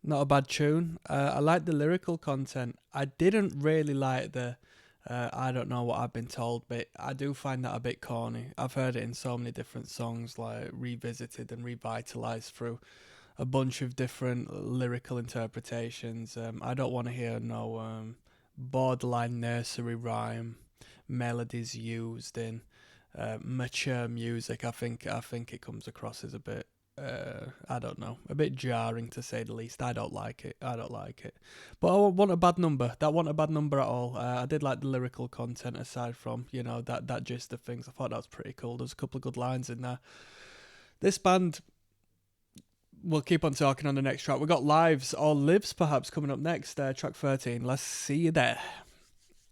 Not a bad tune. I like the lyrical content. I didn't really like the I don't know what I've been told, but I do find that a bit corny. I've heard it in so many different songs, like revisited and revitalized through a bunch of different lyrical interpretations. I don't want to hear no borderline nursery rhyme melodies used in mature music. I think it comes across as a bit I don't know, a bit jarring to say the least. I don't like it. But I want a bad number. That wasn't a bad number at all. I did like the lyrical content aside from, you know, that gist of things. I thought that was pretty cool. There's a couple of good lines in there. This band, we'll keep on talking on the next track. We've got Lives, or Lives perhaps, coming up next. Track 13. Let's see you there.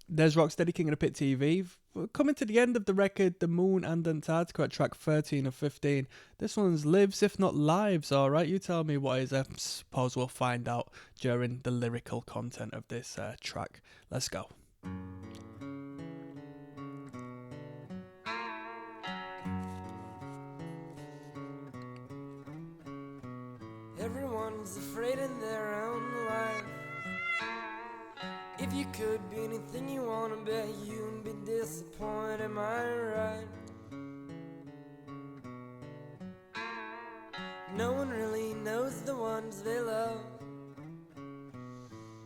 There's Rocksteady, King of the Pit TV. We're coming to the end of the record, The Moon and Antarctica, at track 13 of 15. This one's Lives, if not Lives, alright? You tell me what is. I suppose we'll find out during the lyrical content of this track. Let's go. Everyone's afraid in their own life. If you could be anything you wanna be, you'd be disappointed, am I right? No one really knows the ones they love.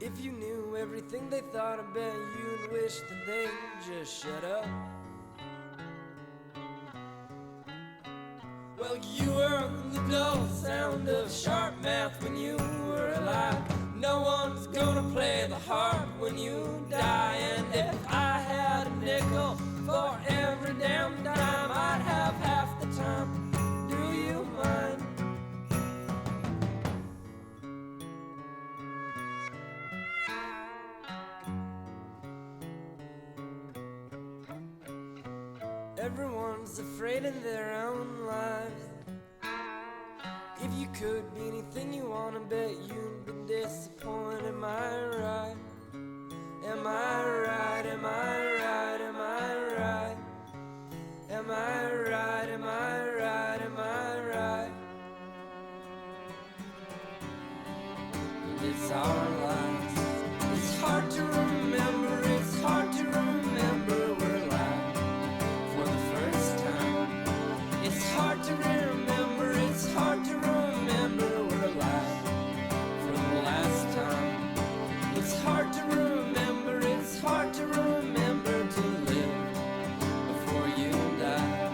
If you knew everything they thought about, you'd wish that they'd just shut up. Well, you were the dull sound of sharp math when you were alive. No one's gonna play the harp when you die. And if I had a nickel for every damn dime, I'd have half the time. Do you mind? Everyone's afraid in their own lives. If you could be anything you wanna be, you'd be disappointed, am I right? Am I right? Am I right? Am I right? Am I right? Am I right? Am I right? It's our lives. It's hard to remember. It's hard to remember we're alive for the first time. It's hard to remember. It's hard to remember we're alive for the last time. It's hard to remember. It's hard to remember to live before you die.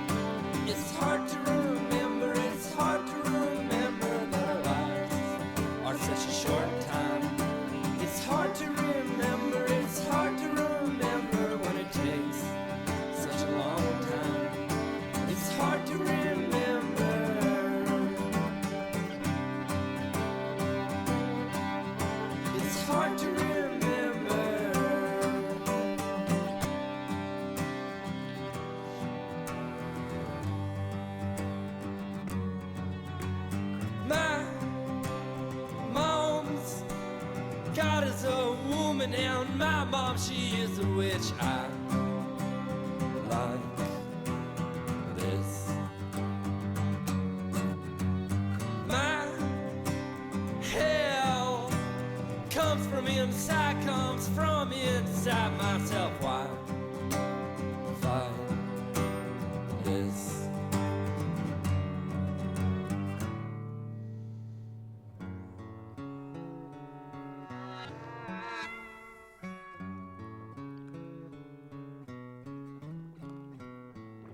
It's hard to remember. It's hard to remember that our lives are such a short time. It's hard to remember. It's hard to remember when it takes such a long time. It's hard to remember. It's hard to remember. My mom's God is a woman, and my mom, she is a witch. I like this. My hell comes from inside, comes from inside myself. Why fight this?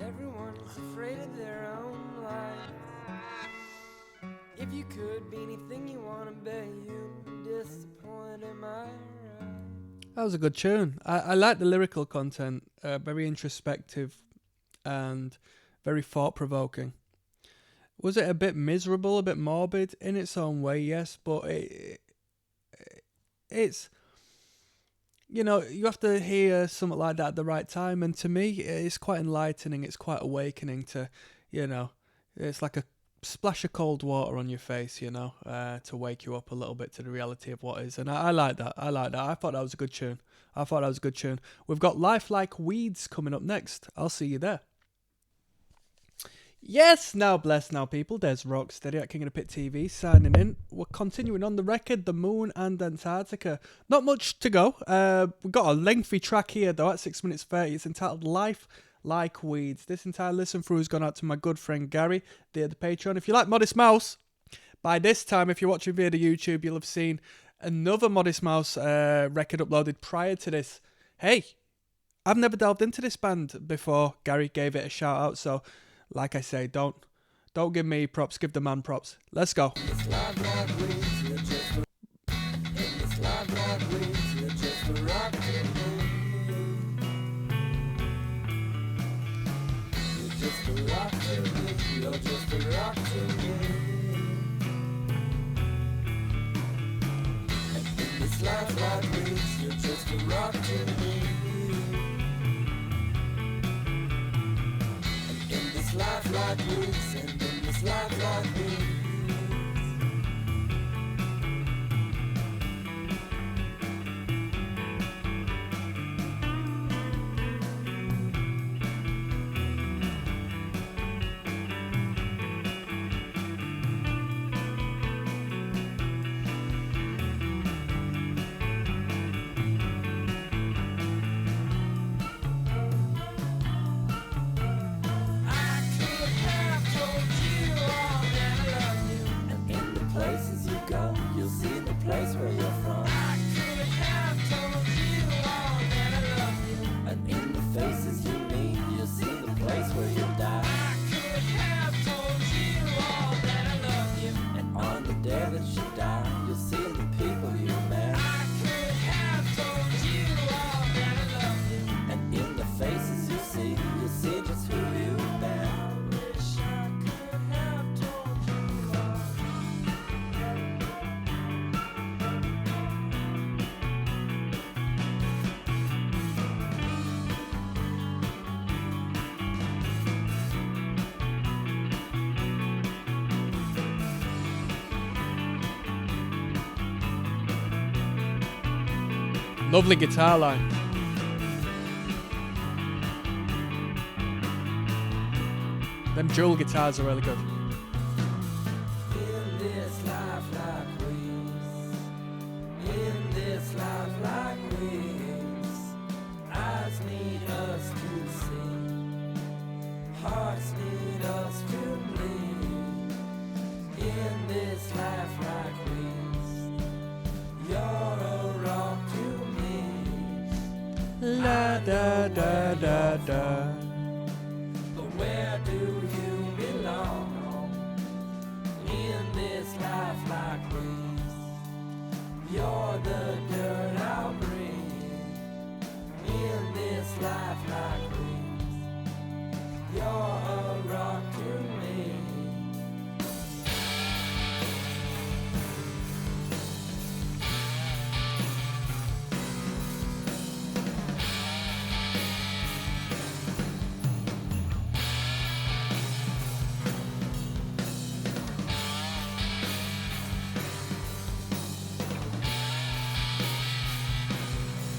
Everyone's afraid of their own lives. If you could be anything you wanna be, you'd be disappointed, am I right? That was a good tune. I like the lyrical content, very introspective and very thought-provoking. Was it a bit miserable, a bit morbid in its own way? Yes, but it's, you know, you have to hear something like that at the right time, and to me, it's quite enlightening, it's quite awakening to, you know, it's like a splash of cold water on your face, you know, to wake you up a little bit to the reality of what is, and I like that, I thought that was a good tune, We've got Life Like Weeds coming up next. I'll see you there. Yes, now bless now people, there's Rocksteady at King of the Pit TV signing in. We're continuing on the record, the moon and Antarctica. Not much to go. We've got a lengthy track here though at 6 minutes 30. It's entitled Life Like Weeds. This entire listen through has gone out to my good friend Gary via the Patreon. If you like Modest Mouse, by this time, if you're watching via the YouTube, you'll have seen another Modest Mouse record uploaded prior to this. Hey, I've never delved into this band before. Gary gave it a shout out, so like I say, don't give me props, give the man props. Let's go. Life like weeds, and in this life like weeds. Lovely guitar line. Them dual guitars are really good. In this life like weeds, in this life like weeds, eyes need us to see, hearts need us to bleed. In this life like weeds, you're a rock to me. La da da da da. But where do you belong? In this life like weeds, you're the dirt I'll breathe. In this life like weeds, you're a rock to me.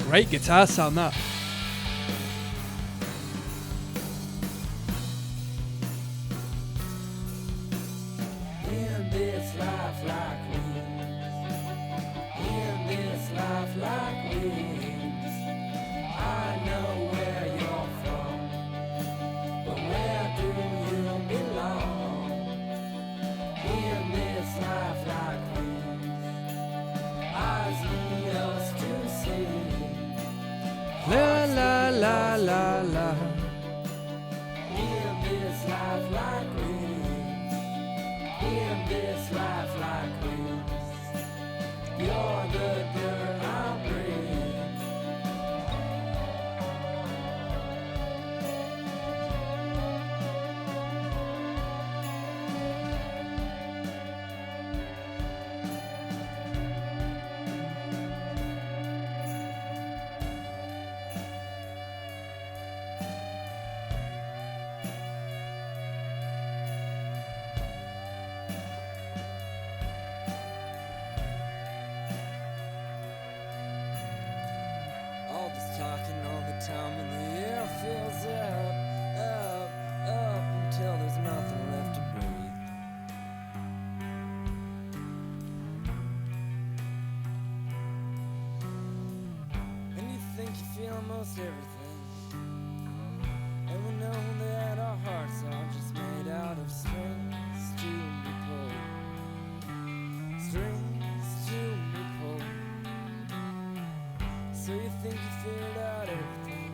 Great guitar sound that. In this life like weeds, in this life like weeds, I know where you're from, but where do you belong? In this life like weeds, eyes need us to see. La la la la la. In this life like weeds, in this life like weeds, you're the dirt I'll breathe. almost everything. And we know that our hearts are just made out of strings to be pulled. Strings to be pulled. So you think you figured out everything,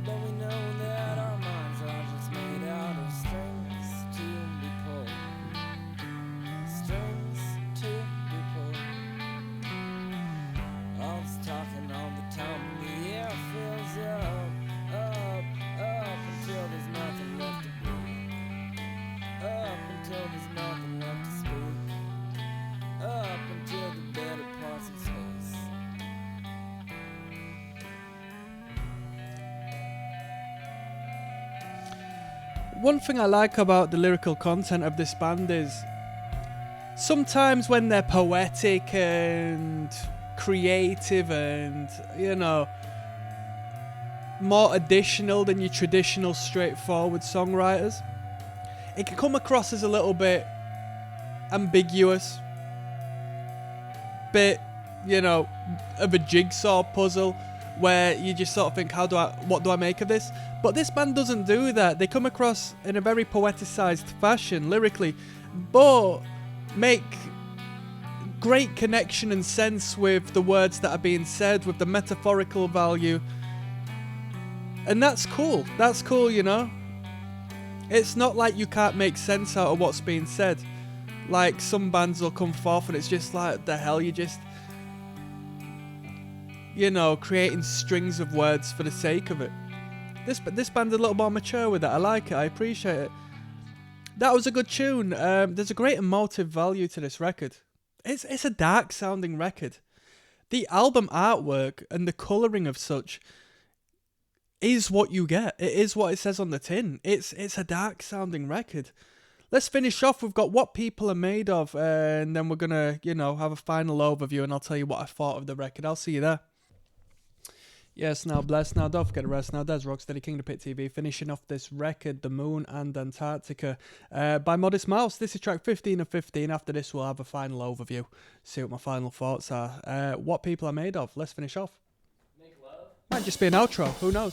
but we know that our minds are just made out of strings to be pulled. Strings to be pulled. All this talking all the time, and the air fills up, up, up until there's nothing left to breathe. Up until there's nothing left to speak. Up until the better parts of space. One thing I like about the lyrical content of this band is sometimes when they're poetic and creative and, you know, more additional than your traditional straightforward songwriters, it can come across as a little bit ambiguous, bit, you know, of a jigsaw puzzle where you just sort of think, what do I make of this? But this band doesn't do that. They come across in a very poeticized fashion lyrically, but make great connection and sense with the words that are being said, with the metaphorical value. And that's cool. That's cool, you know? It's not like you can't make sense out of what's being said. Like some bands will come forth and it's just like, the hell, you just, you know, creating strings of words for the sake of it. This band's a little more mature with it. I like it. I appreciate it. That was a good tune. There's a great emotive value to this record. It's a dark sounding record. The album artwork and the colouring of such is what you get. It is what it says on the tin. It's a dark sounding record. Let's finish off. We've got What People Are Made Of, and then we're gonna, you know, have a final overview and I'll tell you what I thought of the record. I'll see you there. Yes, now bless, now don't forget to rest. Now there's Rocksteady King of the Pit TV finishing off this record, The Moon and Antarctica, by Modest Mouse. This is track 15 of 15. After this, we'll have a final overview, see what my final thoughts are. What People Are Made Of. Let's finish off. Make love. Might just be an outro. Who knows?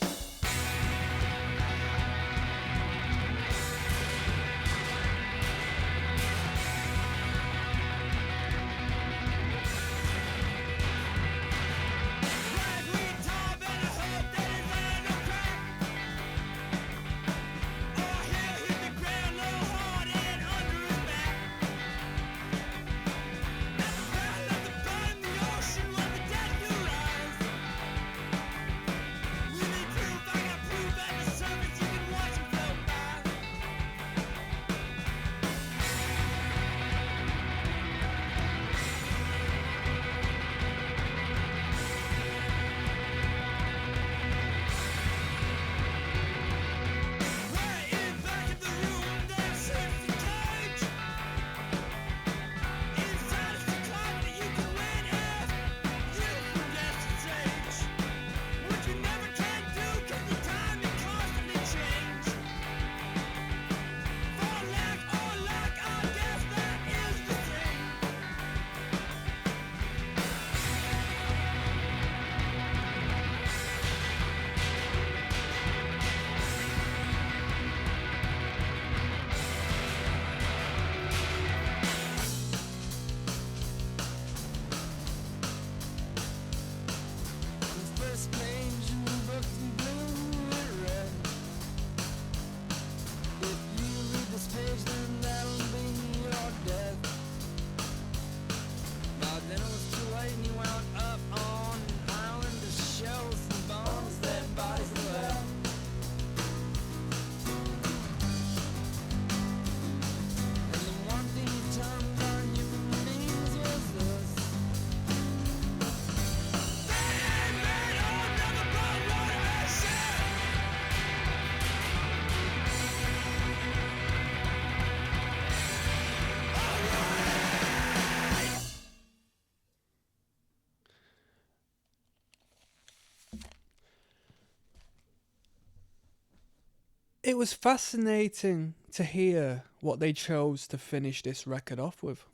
It was fascinating to hear what they chose to finish this record off with.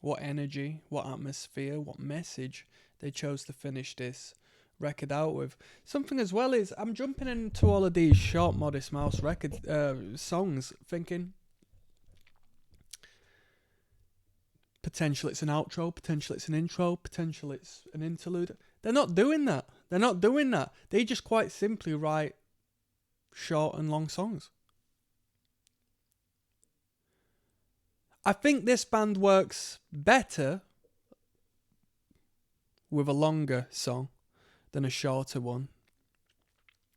What energy, what atmosphere, what message they chose to finish this record out with. Something as well is I'm jumping into all of these short Modest Mouse record songs thinking potential it's an outro, potential it's an intro, potential it's an interlude. They're not doing that. They just quite simply write short and long songs. I think this band works better with a longer song than a shorter one.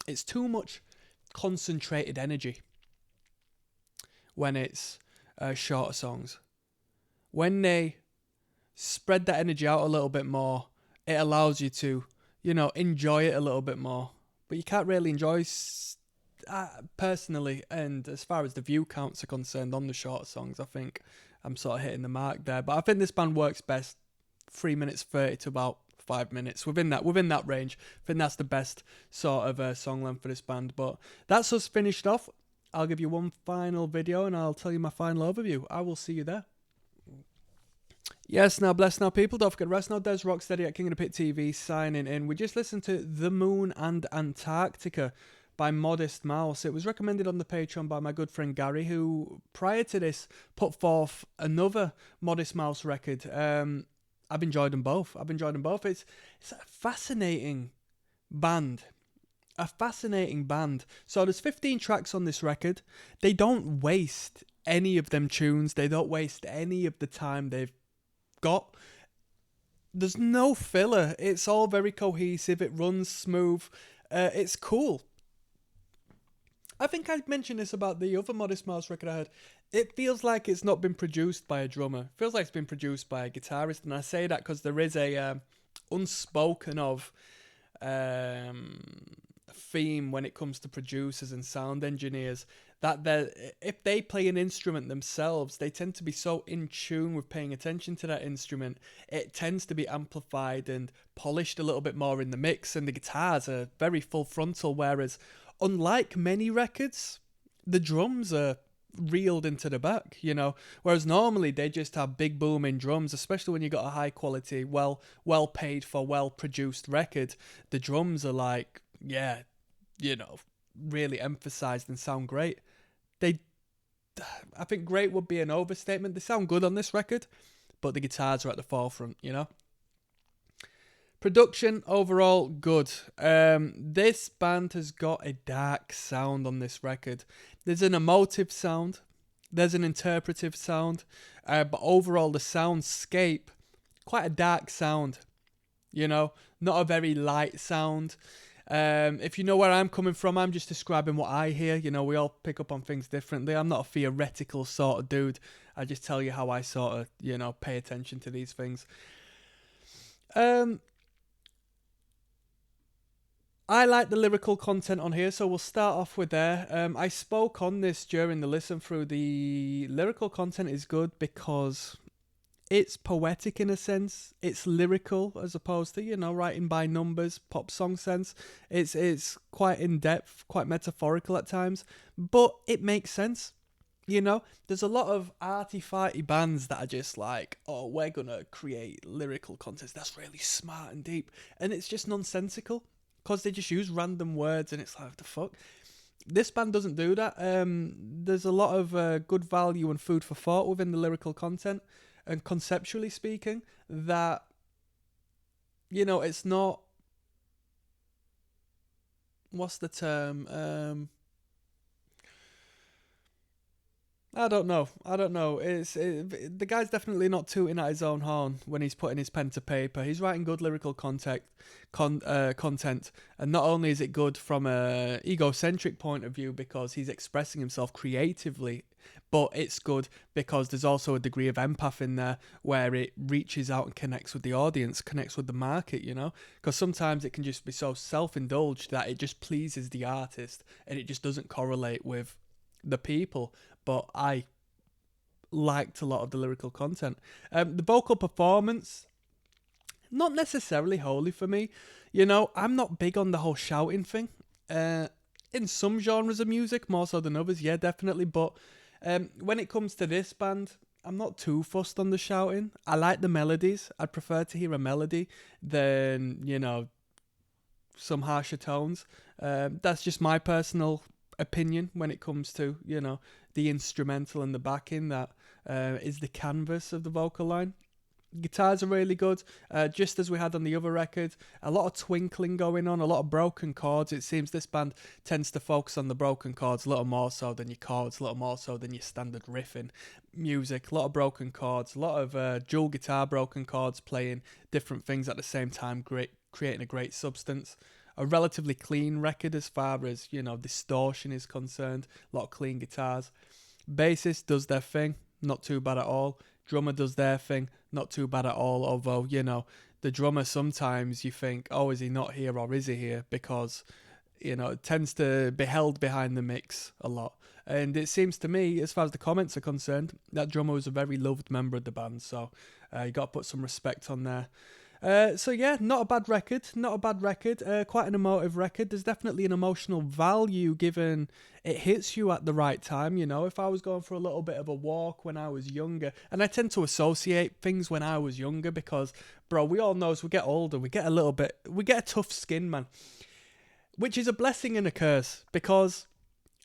It's too much concentrated energy when it's shorter songs. When they spread that energy out a little bit more, it allows you to, enjoy it a little bit more. But you can't really enjoy, personally, and as far as the view counts are concerned on the shorter songs, I think I'm sort of hitting the mark there. But I think this band works best 3 minutes 30 to about 5 minutes, within that range. I think that's the best sort of song length for this band. But that's us finished off. I'll give you one final video and I'll tell you my final overview. I will see you there. Yes, now bless now people, don't forget rest now. Des ROCKSTEADY at King of the Pit TV signing in. We just listened to The Moon and Antarctica by Modest Mouse. It was recommended on the Patreon by my good friend Gary, who prior to this put forth another Modest Mouse record. I've enjoyed them both. It's a fascinating band. So there's 15 tracks on this record. They don't waste any of them tunes. They don't waste any of the time they've got. There's no filler. It's all very cohesive. It runs smooth. It's cool. I think I mentioned this about the other Modest Mouse record I heard. It feels like it's not been produced by a drummer. It feels like it's been produced by a guitarist. And I say that because there is a unspoken of theme when it comes to producers and sound engineers, that if they play an instrument themselves, they tend to be so in tune with paying attention to that instrument. It tends to be amplified and polished a little bit more in the mix, and the guitars are very full frontal, whereas unlike many records, the drums are reeled into the back, whereas normally they just have big booming drums, especially when you got a high quality, well paid for, well produced record. The drums are like, really emphasized and sound great. I think great would be an overstatement. They sound good on this record, but the guitars are at the forefront, Production overall good. This band has got a dark sound on this record. There's an emotive sound, there's an interpretive sound, but overall the soundscape, quite a dark sound, not a very light sound. If you know where I'm coming from, I'm just describing what I hear. We all pick up on things differently. I'm not a theoretical sort of dude. I just tell you how I sort of, pay attention to these things. I like the lyrical content on here, so we'll start off with there. I spoke on this during the listen through. The lyrical content is good because it's poetic in a sense. It's lyrical as opposed to, writing by numbers, pop song sense. It's quite in-depth, quite metaphorical at times, but it makes sense. There's a lot of arty-farty bands that are just like, oh, we're going to create lyrical content. That's really smart and deep. And it's just nonsensical because they just use random words and it's like, what the fuck? This band doesn't do that. There's a lot of good value and food for thought within the lyrical content. And conceptually speaking, that, it's not, what's the term? I don't know. The guy's definitely not tooting at his own horn when he's putting his pen to paper. He's writing good lyrical content, and not only is it good from a egocentric point of view because he's expressing himself creatively, but it's good because there's also a degree of empath in there where it reaches out and connects with the audience, connects with the market, because sometimes it can just be so self-indulged that it just pleases the artist and it just doesn't correlate with the people. But I liked a lot of the lyrical content. The vocal performance, not necessarily wholly for me. I'm not big on the whole shouting thing. In some genres of music, more so than others, yeah, definitely. But when it comes to this band, I'm not too fussed on the shouting. I like the melodies. I'd prefer to hear a melody than, some harsher tones. That's just my personal opinion when it comes to, you know, the instrumental and the backing. That is the canvas of the vocal line. Guitars are really good, just as we had on the other record. A lot of twinkling going on, a lot of broken chords. It seems this band tends to focus on the broken chords a little more so than your chords, a little more so than your standard riffing music. A lot of broken chords, a lot of dual guitar broken chords playing different things at the same time, creating a great substance. A relatively clean record as far as, you know, distortion is concerned. A lot of clean guitars. Bassist does their thing, not too bad at all. Drummer does their thing, not too bad at all, although, you know, the drummer sometimes you think, oh, is he not here or is he here? Because, you know, it tends to be held behind the mix a lot. And it seems to me, as far as the comments are concerned, that drummer was a very loved member of the band, so you got to put some respect on there. So yeah, not a bad record, quite an emotive record. There's definitely an emotional value given it hits you at the right time, you know. If I was going for a little bit of a walk when I was younger, and I tend to associate things when I was younger because, bro, we all know as we get older, we get a tough skin, man. Which is a blessing and a curse, because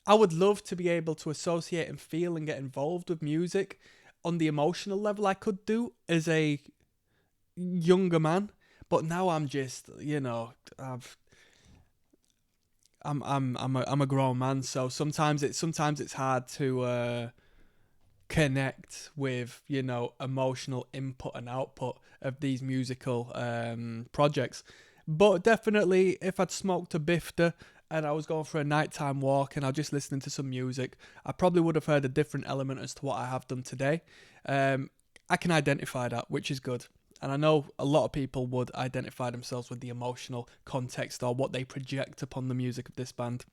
I would love to be able to associate and feel and get involved with music on the emotional level I could do as a younger man, but now I'm just, you know, I'm a grown man, so sometimes it's hard to connect with, you know, emotional input and output of these musical projects. But definitely, if I'd smoked a bifter and I was going for a nighttime walk and I was just listening to some music, I probably would have heard a different element as to what I have done today. I can identify that, which is good. And I know a lot of people would identify themselves with the emotional context or what they project upon the music of this band.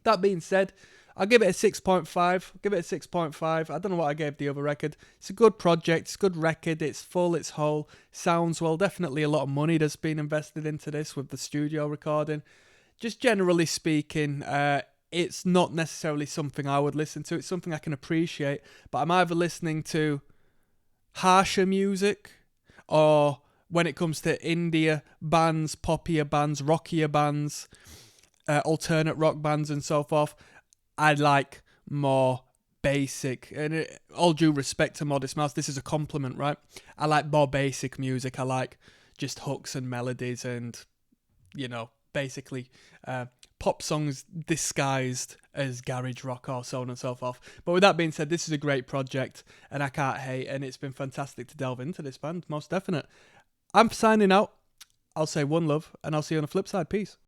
That being said, I'll give it a 6.5. I don't know what I gave the other record. It's a good project. It's a good record. It's full. It's whole. Sounds well. Definitely a lot of money that's been invested into this with the studio recording. Just generally speaking, it's not necessarily something I would listen to. It's something I can appreciate. But I'm either listening to harsher music, or when it comes to indie bands, poppier bands, rockier bands, alternate rock bands and so forth, I like more basic. And all due respect to Modest Mouse, this is a compliment, right? I like more basic music. I like just hooks and melodies and, you know, basically pop songs disguised as garage rock or so on and so forth. But with that being said, this is a great project and I can't hate, and it's been fantastic to delve into this band, most definite. I'm signing out. I'll say one love and I'll see you on the flip side. Peace.